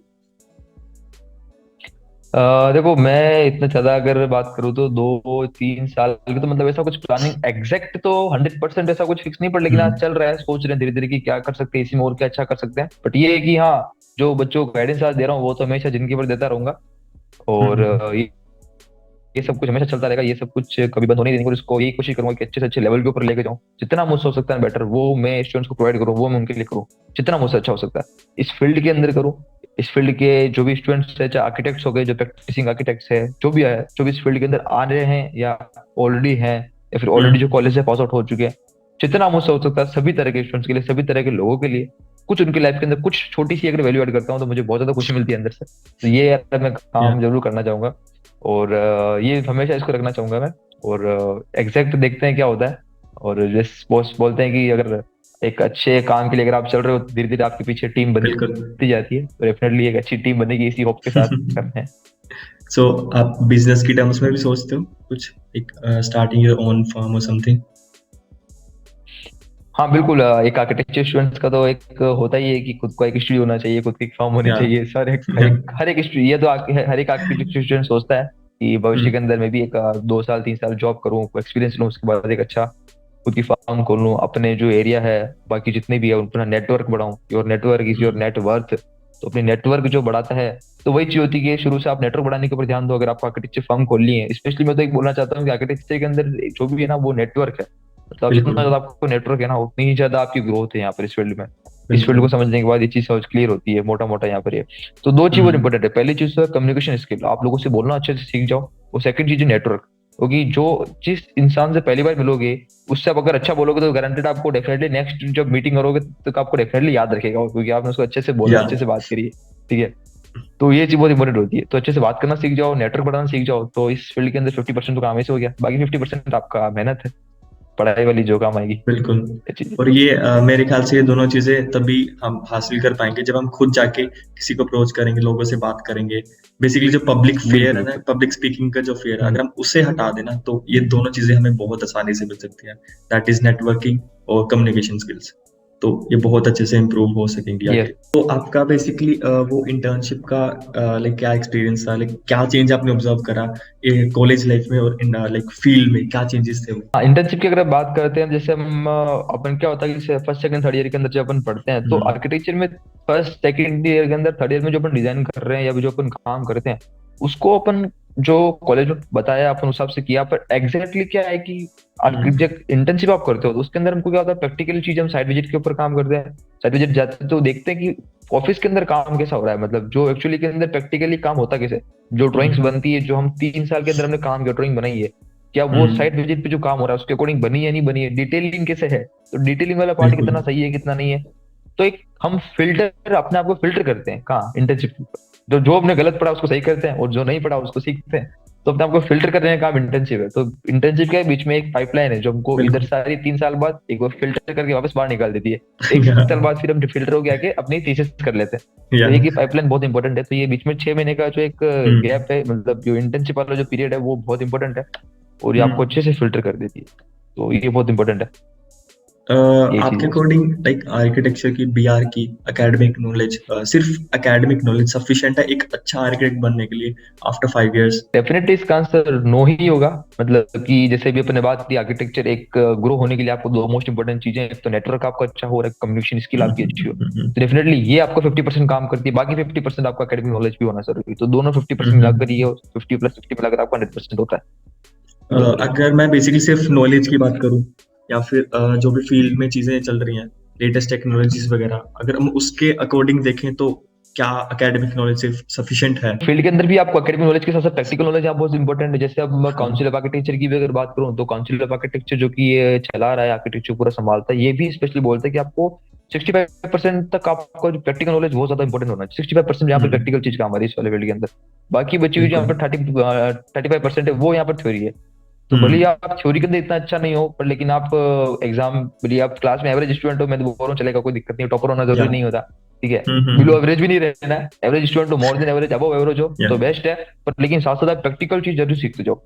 देखो, मैं इतना ज्यादा अगर बात करूँ तो 2-3 साल की तो मतलब ऐसा कुछ प्लानिंग एग्जैक्ट तो 100% ऐसा कुछ फिक्स नहीं, पर लेकिन आज हम्म, चल रहा है, सोच रहे हैं धीरे धीरे कि क्या कर सकते हैं, इसी में और क्या अच्छा कर सकते हैं। बट ये है कि हाँ, जो बच्चों को गाइडेंस आज दे रहा हूँ वो तो हमेशा जिंदगी भर देता रहूंगा। और हम्म, ये सब कुछ हमेशा चलता रहेगा, ये सब कुछ कभी बंद होने नहीं देंगे। और इसको यही कोशिश करूंगा कि अच्छे से अच्छे लेवल के ऊपर लेके जाऊं, जितना मुझसे हो सकता है बेटर वो मैं स्टूडेंट्स को प्रोवाइड करूं, वो मैं उनके लिए करूं, जितना मुझसे अच्छा हो सकता है इस फील्ड के अंदर करूं। इस फील्ड के जो भी स्टूडेंट्स है, चाहे आर्किटेक्ट्स हो गए, जो प्रैक्टिसिंग आर्किटेक्ट्स है, जो भी है, जो भी इस फील्ड के अंदर आ रहे हैं या ऑलरेडी हैं, या फिर ऑलरेडी जो हम्म, कॉलेज से पास आउट हो चुके हैं, जितना मुझसे हो सकता है सभी तरह के स्टूडेंट्स के लिए, सभी तरह के लोगों के लिए कुछ उनकी लाइफ के अंदर कुछ छोटी सी अगर वैल्यू ऐड करता हूँ तो मुझे बहुत ज्यादा खुशी मिलती है अंदर से। तो ये यार मैं या काम जरूर करना चाहूंगा, और ये हमेशा इसको रखना चाहूंगा मैं। और एग्जैक्ट देखते हैं क्या होता है। और जैसे बॉस बोलते हैं कि अगर एक अच्छे काम के लिए अगर आप चल रहे हो, धीरे धीरे आपके पीछे टीम बिल्कुल। बनती जाती है, तो डेफिनेटली एक अच्छी टीम बनेगी, इसी होप के साथ करना है। सो आप बिजनेस की टर्म्स में भी सोचते हो कुछ, एक स्टार्टिंग योर ओन फर्म और समथिंग? हाँ बिल्कुल, एक आर्किटेक्चर स्टूडेंट्स का तो एक होता ही है कि खुद का एक स्टूडियो होना चाहिए, खुद की एक फर्म होनी या चाहिए। सर हर एक ये तो हर एक आर्किटेक्चर स्टूडेंट सोचता है कि भविष्य के अंदर मैं भी एक 2 साल 3 साल जॉब करूँ, एक्सपीरियंस लूँ, उसके बाद एक अच्छा खुद की फार्म खोलूँ, अपने जो एरिया है बाकी जितने भी है उनका नेटवर्क बढ़ाऊँ। Your network is your net worth. तो अपनी नेटवर्क जो बढ़ाता है, तो वही चीज होती है कि शुरू से आप नेटवर्क बढ़ाने के ऊपर ध्यान दो। अगर आपको आर्किटेक्चर फर्म खोलनी है, स्पेशली मैं तो एक बोलना चाहता हूँ कि आर्किटेक्चर के अंदर जो भी है ना वो नेटवर्क है। मतलब जितना बिल्कुल, ज्यादा आपको नेटवर्क है ना, उतनी ही ज्यादा आपकी ग्रोथ है यहाँ पर इस फील्ड में। इस फील्ड को बिल्कुल। समझने के बाद ये चीज समझ क्लियर होती है मोटा मोटा यहाँ पर ये। तो दो चीज बहुत हम्म, इंपॉर्टेंट है। पहली चीज तो है कम्युनिकेशन स्किल, आप लोगों से बोलना अच्छे से सीख जाओ। और सेकंड चीज है नेटवर्क, क्योंकि जो जिस इंसान से पहली बार मिलोगे उससे आप अगर अच्छा बोलोगे तो गारंटेड आपको डेफिनेटली नेक्स्ट जब मीटिंग करोगे तो आपको डेफिनेटली याद रखेगा वो, क्योंकि आपने उसको अच्छे से बोला, या अच्छे से बात करी है। ठीक है। तो ये चीज बहुत इंपॉर्टेंट होती है। तो अच्छे से बात करना सीख जाओ, नेटवर्क बढ़ाना सीख जाओ, तो इस फील्ड के अंदर 50% तो काम ऐसे हो गया, बाकी 50% आपका मेहनत है, पढ़ाई वाली जो काम आएगी बिल्कुल। ये चीजें। और ये मेरे ख्याल से ये दोनों चीजें तभी हम हासिल कर पाएंगे जब हम खुद जाके किसी को अप्रोच करेंगे, लोगों से बात करेंगे। बेसिकली जो पब्लिक फेयर बिल्कुल है ना, बिल्कुल। पब्लिक स्पीकिंग का जो फेयर है, हम्म। अगर हम उसे हटा देना तो ये दोनों चीजें हमें बहुत आसानी से मिल सकती हैं। दैट इज नेटवर्किंग और कम्युनिकेशन स्किल्स। तो ये बहुत अच्छे से इम्प्रूव हो सकेंगी आगे। यस। तो आपका बेसिकली वो इंटर्नशिप का लाइक क्या एक्सपीरियंस था, लाइक क्या चेंज आपने ऑब्जर्व करा ये कॉलेज लाइफ में, और लाइक फील्ड में क्या चेंजेस थे वो? हाँ, इंटर्नशिप की अगर बात करते हैं, जैसे हम अपन क्या होता है कि फर्स्ट सेकंड थर्ड ईयर के अंदर जब अपन पढ़ते हैं तो हम्म, आर्किटेक्चर में फर्स्ट सेकंड ईयर के अंदर, थर्ड ईयर में जो अपन डिजाइन कर रहे हैं या जो अपन काम करते हैं, उसको अपन जो कॉलेज में बताया अपन उस हिसाब से किया। पर एग्जैक्टली क्या है कि हम्म, आर्किटेक्ट इंटर्नशिप आप करते हो तो उसके अंदर हमको क्या होता है, प्रैक्टिकल चीज हम साइड विजिट के ऊपर काम करते हैं। साइड विजिट जाते हैं तो देखते हैं कि ऑफिस के अंदर काम कैसा हो रहा है, मतलब जो एक्चुअली के अंदर प्रैक्टिकली काम होता कैसे, जो ड्राइंग्स हम्म, बनती है, जो हम 3 साल के अंदर हमने काम किया ड्राइंग बनाई है, क्या वो हम्म, साइट विजिट पे जो काम हो रहा है उसके अकॉर्डिंग बनी है नहीं बनी है, डिटेलिंग कैसे है, तो डिटेलिंग वाला पार्ट बिल्कुल, कितना सही है कितना नहीं है। तो एक हम फिल्टर अपने आप को फिल्टर करते हैं कहाँ, इंटर्नशिप के ऊपर। जो जो हमने गलत पढ़ा उसको सही करते हैं और जो नहीं पढ़ा उसको सीखते हैं। तो अपने आपको फिल्टर करने का काम इंटर्नशिप है। तो इंटर्नशिप के बीच में एक पाइपलाइन है जो हमको इधर बिल्कुल। सारी 3 साल बाद एक बार फिल्टर करके वापस बाहर निकाल देती है। 1 साल बाद फिर हम फिल्टर होके आके अपनी थीसिस कर लेते हैं। या तो एक ही पाइपलाइन बहुत इंपॉर्टेंट है। तो ये बीच में 6 महीने का जो एक हम्म, गैप है, मतलब जो इंटर्नशिप वाला जो पीरियड है वो बहुत इंपॉर्टेंट है, और ये आपको हम्म, अच्छे से फिल्टर कर देती है। तो ये बहुत इंपॉर्टेंट है। ये चीज आपके है। अकॉर्डिंग लाइक आर्किटेक्चर की, बीआर की एकेडमिक नॉलेज, सिर्फ एकेडमिक नॉलेज सफिशिएंट है एक अच्छा आर्किटेक्ट बनने के लिए आफ्टर 5 years? डेफिनेटली इसका आंसर नो ही होगा। मतलब कि जैसे भी अपने बात की, आर्किटेक्चर एक ग्रो होने के लिए आपको दो मोस्ट इंपोर्टेंट चीजें, एक तो नेटवर्क आपका अच्छा हो और एक कम्युनिकेशन स्किल आपकी अच्छी हो। तो डेफिनेटली ये आपको 50% काम करती है, बाकी 50% आपका एकेडमिक नॉलेज भी होना जरूरी है। तो दोनों 50% मिलाकर ये 50 + 50 मिलाकर आपका 100% होता है। ये है। अगर मैं बेसिकली सिर्फ नॉलेज की बात करूं, या फिर जो भी फील्ड में चीजें चल रही हैं, लेटेस्ट टेक्नोलॉजीज वगैरह, अगर हम उसके अकॉर्डिंग देखें तो क्या एकेडमिक नॉलेज सिर्फ सफिशिएंट है? फील्ड के अंदर भी आपको एकेडमिक नॉलेज के साथ साथ प्रैक्टिकल नॉलेज यहाँ बहुत इंपॉर्टेंट है। जैसे अब मैं हाँ। काउंसिल ऑफ आर्किटेक्चर की भी अगर बात करूँ, तो काउंसिल ऑफ आर्किटेक्चर जो कि ये चला रहा है, आर्किटेक्चर पूरा संभालता है, ये भी स्पेशली बोलता है कि आपको 65% तक आपका जो प्रैक्टिकल नॉलेज बहुत ज्यादा इंपॉर्टेंट होना चाहिए। 65% यहाँ पे हम्म। प्रैक्टिकल चीज काम आ रही है इस वाले फील्ड के अंदर। बाकी बची हुई जो यहाँ बिल्कुल। पर 35% है, वो यहाँ पर थ्योरी है। तो भले ही हम्म। आप थ्योरी के अंदर इतना अच्छा नहीं हो, पर लेकिन आप एग्जाम, भले आप क्लास में एवरेज स्टूडेंट हो, मैं तो बोल रहा हूँ चलेगा, कोई दिक्कत नहीं है, टॉपर होना या। जरूरी नहीं होता। ठीक है। बिलो हम्म। एवरेज भी नहीं रहना है, एवरेज स्टूडेंट हो, more than average, above average हो या। तो बेस्ट है। पर लेकिन साथ साथ आप प्रैक्टिकल चीज जरूर सीखते जाओ।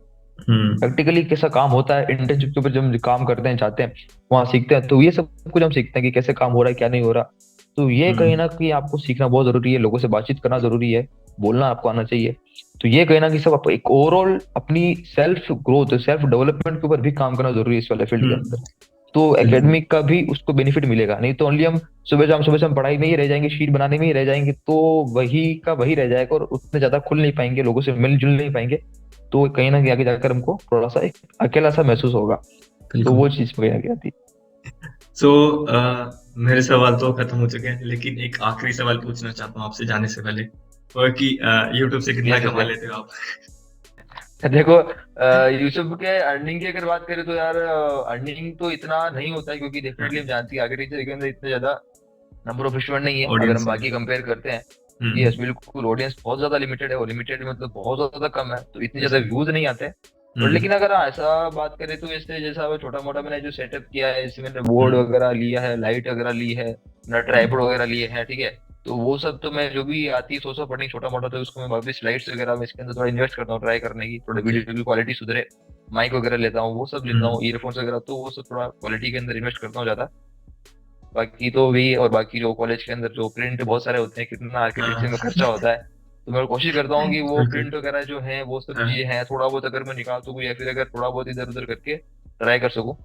हम्म। प्रैक्टिकली कैसा काम होता है, इंटर्नशिप के ऊपर जब हम काम करते हैं, चाहते हैं, वहां सीखते हैं, तो ये सब कुछ हम सीखते हैं कि कैसे काम हो रहा है, क्या नहीं हो रहा। तो ये कहीं हम्म। ना कहीं आपको सीखना बहुत जरूरी है, लोगों से बातचीत करना जरूरी है, बोलना आपको आना चाहिए। तो ये कहीं ना कहीं सब आपको एक ओवरऑल अपनी सेल्फ ग्रोथ, सेल्फ डेवलपमेंट के ऊपर भी काम करना जरूरी है इस वाले फील्ड के अंदर। हम्म। तो बिल्कुल। एकेडमिक का भी उसको बेनिफिट मिलेगा, नहीं तो ओनली हम सुबह से हम पढ़ाई में ही रह जाएंगे, शीट बनाने में ही रह जाएंगे, तो वही का वही रह जाएगा और उतने ज्यादा खुल नहीं पाएंगे, लोगों से मिलजुल नहीं पाएंगे। तो कहीं ना कहीं आगे जाकर हमको थोड़ा सा एक अकेला सा महसूस होगा। तो बिल्कुल। वो चीज कहीं ना कहीं आती है। सो मेरे सवाल तो खत्म हो चुके हैं, लेकिन एक आखिरी सवाल पूछना चाहता हूँ आपसे जाने से पहले, वो है कि यूट्यूब से कितना यस यस कमा यस। लेते हो आप? देखो, यूट्यूब के अर्निंग की अगर बात करें तो यार, अर्निंग तो इतना नहीं होता है, क्योंकि डेफिनेटली हम जानते हैं आर्किटेक्चर के अंदर इतने ज्यादा नंबर ऑफ स्टूडेंट नहीं है अगर हम ऑडियंस है। बाकी कंपेयर करते हैं। हम्म। यस बिल्कुल, ऑडियंस बहुत ज्यादा लिमिटेड है, और लिमिटेड मतलब बहुत ज्यादा कम है, तो इतने ज्यादा अच्छा। व्यूज नहीं आते। और हम्म। लेकिन अगर ऐसा बात करें तो इससे जैसा छोटा मोटा मैंने जो सेटअप किया है, इसमें मैंने बोर्ड हम्म। वगैरह लिया है, लाइट वगैरह ली है, अपना ट्राइपॉड वगैरह लिए हैं, ठीक है। तो वो सब तो मैं जो भी आती है सोचा पढ़नी छोटा मोटा, तो उसको मैं वापस लाइट्स वगैरह में इसके अंदर थोड़ा इन्वेस्ट करता हूँ, ट्राई करने की, थोड़ा ओके। वीडियो की क्वालिटी सुधरे। माइक वगैरह लेता हूँ, वो सब लेता हम्म। हूँ, ईयरफोन्स वगैरह, तो वो सब थोड़ा क्वालिटी के अंदर इन्वेस्ट करता हूँ ज्यादा। बाकी तो भी, और बाकी जो कॉलेज के अंदर जो प्रिंट बहुत सारे होते हैं, कितना हाँ। आर्किटेक्चर में खर्चा होता है, तो मैं कोशिश करता हूँ कि वो बिल्कुल। प्रिंट वगैरह जो है वो सब हाँ। चीजें हैं, थोड़ा बहुत अगर मैं निकाल सकूँ, या फिर अगर थोड़ा बहुत इधर उधर करके ट्राई कर सकूँ,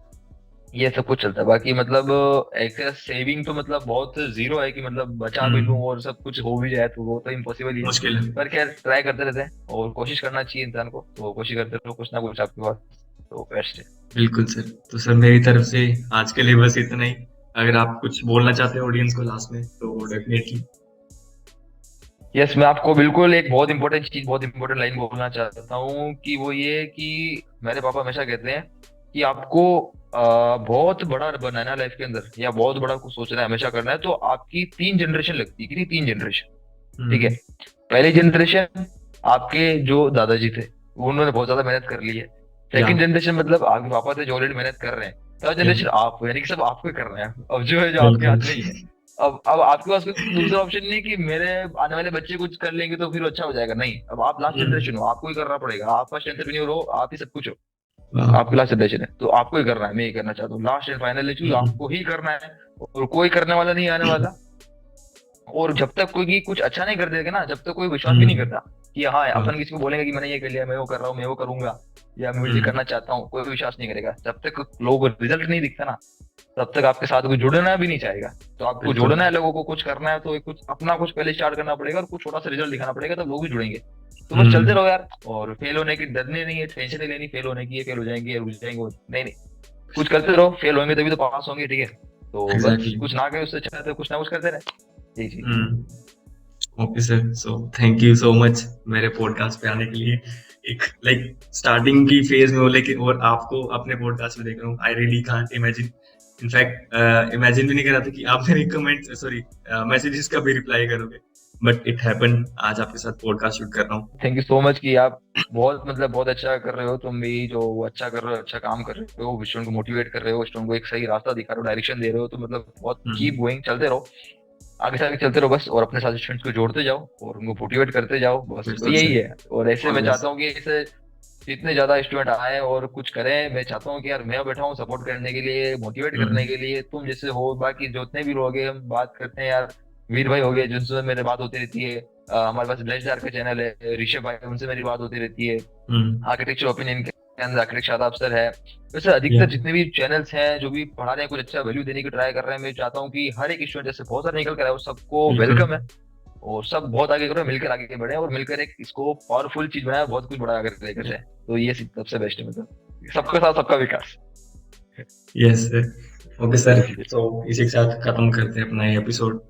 ये सब कुछ चलता है। बाकी मतलब एक सेविंग तो मतलब बहुत जीरो है कि मतलब बचा भी लूँ हम्म। और सब कुछ हो भी जाए, तो वो तो इम्पॉसिबल ही है। मुश्किल है। पर खैर ट्राई करते रहते हैं, और कोशिश करना चाहिए इंसान को, तो कोशिश करते रहो कुछ ना कुछ आपके पास, तो बेस्ट है। बिल्कुल सर। तो सर मेरी तरफ से आज के लिए बस इतना ही। अगर आप कुछ बोलना चाहते हैं ऑडियंस को लास्ट में तो डेफिनेटली। यस, मैं आपको बिल्कुल एक बहुत इंपॉर्टेंट चीज, बहुत इंपॉर्टेंट लाइन बोलना चाहता हूँ, कि वो ये कि मेरे पापा हमेशा कहते हैं कि आपको बहुत बड़ा बनना है ना लाइफ के अंदर, या बहुत बड़ा कुछ सोचना है, हमेशा करना है, तो आपकी 3 जनरेशन लगती है, कितनी 3 जनरेशन। ठीक है। हम्म। पहली जनरेशन आपके जो दादाजी थे, वो उन्होंने बहुत ज्यादा मेहनत कर ली है। या। सेकंड जनरेशन मतलब आपके पापा थे जो ऑलरेडी मेहनत कर रहे हैं। थर्ड या। जनरेशन आप हो, यानी कि सब आपको ही कर रहे हैं, अब जो है जो आपके बिल्कुल। हाथ में ही है। अब आपके पास कोई दूसरा ऑप्शन नहीं कि मेरे आने वाले बच्चे कुछ कर लेंगे तो फिर अच्छा हो जाएगा, नहीं, अब आप लास्ट हम्म। जनरेशन हो, आपको ही करना पड़ेगा, आप फर्स्ट एंटरप्रेन्योर हो, आप ही सब कुछ हो। वाह। आपकी लास्ट जनरेशन है, तो आपको ही करना है, मैं ये करना चाहता हूँ, लास्ट एंड फाइनल चूज हम्म। आपको ही करना है, और कोई करने वाला नहीं आने वाला। और जब तक कोई कुछ अच्छा नहीं कर देगा ना, जब तक कोई विश्वास भी नहीं हम्म। करता कि हाँ वाह। अपन किसी को बोलेंगे कि मैंने ये कर लिया, मैं वो कर रहा हूँ, मैं वो करूंगा, या मैं म्यूजिक हम्म। करना चाहता हूँ, कोई विश्वास नहीं करेगा जब तक लोग रिजल्ट नहीं दिखता ना, तब तक आपके साथ कोई जुड़ना भी नहीं चाहेगा। तो आपको बिल्कुल। जोड़ना है, लोगों को कुछ करना है, तो एक कुछ अपना कुछ पहले स्टार्ट करना पड़ेगा, और कुछ छोटा सा रिजल्ट दिखाना पड़ेगा, तब लोग भी जुड़ेंगे। तो बस चलते हम्म। रहो यार, और फेल होने की डरने नहीं है, टेंशन नहीं लेनी फेल होने की, ये फेल हो जाएंगे, रुक जाएंगे, नहीं नहीं, कुछ करते रहो, फेल होंगे तभी तो पास होंगे, ठीक है। तो बस एग्जैक्टली। कुछ ना करें उससे अच्छा है तो कुछ ना कुछ करते रहे। जी जी। हम्म। Okay sir, so thank you so much मेरे पॉडकास्ट पे आने के लिए। एक लाइक स्टार्टिंग की फेज में हो, लेकिन और आपको अपने पॉडकास्ट में देख रहा हूँ, I really can't imagine. In fact imagine भी नहीं कर रहा था कि आप मेरे कमेंट, सॉरी, मैसेजेस का भी रिप्लाई करोगे, बट इट हैपन। आज आपके साथ पॉडकास्ट शूट कर रहा हूँ। थैंक यू सो मच कि आप बहुत मतलब बहुत अच्छा कर रहे हो, तुम भी जो अच्छा कर रहे हो, अच्छा काम कर रहे हो, स्टूडेंट को मोटिवेट कर रहे हो, स्टूडेंट को एक सही रास्ता दिखा रहे हो, डायरेक्शन दे रहे हो, तो मतलब बहुत कीप हम्म। गोइंग, चलते रहो, आगे से आगे चलते रहो बस, और अपने साथ स्टूडेंट्स को जोड़ते जाओ और उनको मोटिवेट करते जाओ, बस तो बिल्कुल यही सर। है। और ऐसे ऑल मैं बेस्ट। चाहता हूँ कि ऐसे जितने ज्यादा स्टूडेंट आए और कुछ करें, मैं चाहता हूँ कि यार मैं बैठा हूँ सपोर्ट करने के लिए, मोटिवेट करने हम्म। के लिए। तुम जैसे हो, बाकी जितने भी लोग हैं, हम बात करते हैं यार। वीर भाई हो गए जिनसे मेरी बात होती रहती है। हमारे पास ब्लेसडार का चैनल है, ऋषभ भाई, उनसे मेरी बात होती रहती है। हम्म। आर्किटेक्चर ओपिनियन के अंदर आर्किटेक्ट शादाब सर है। वैसे या अधिकतर जितने भी चैनल्स हैं जो भी पढ़ा रहे हैं, कुछ अच्छा वैल्यू देने की ट्राई कर रहे हैं, मैं चाहता हूँ कि हर एक स्टूडेंट जैसे बहुत सारे निकल कर आए, वो सबको बिल्कुल। वेलकम है। और सब बहुत आगे करो, मिलकर आगे बढ़े और मिलकर एक इसको पावरफुल चीज बनाए, बहुत कुछ बड़ा आगे लेकर जाए। तो ये सबसे बेस्ट है, मतलब सबके साथ सबका विकास। Yes sir. ओके सर, जी। तो इसी के साथ खत्म करते हैं अपना ये एपिसोड।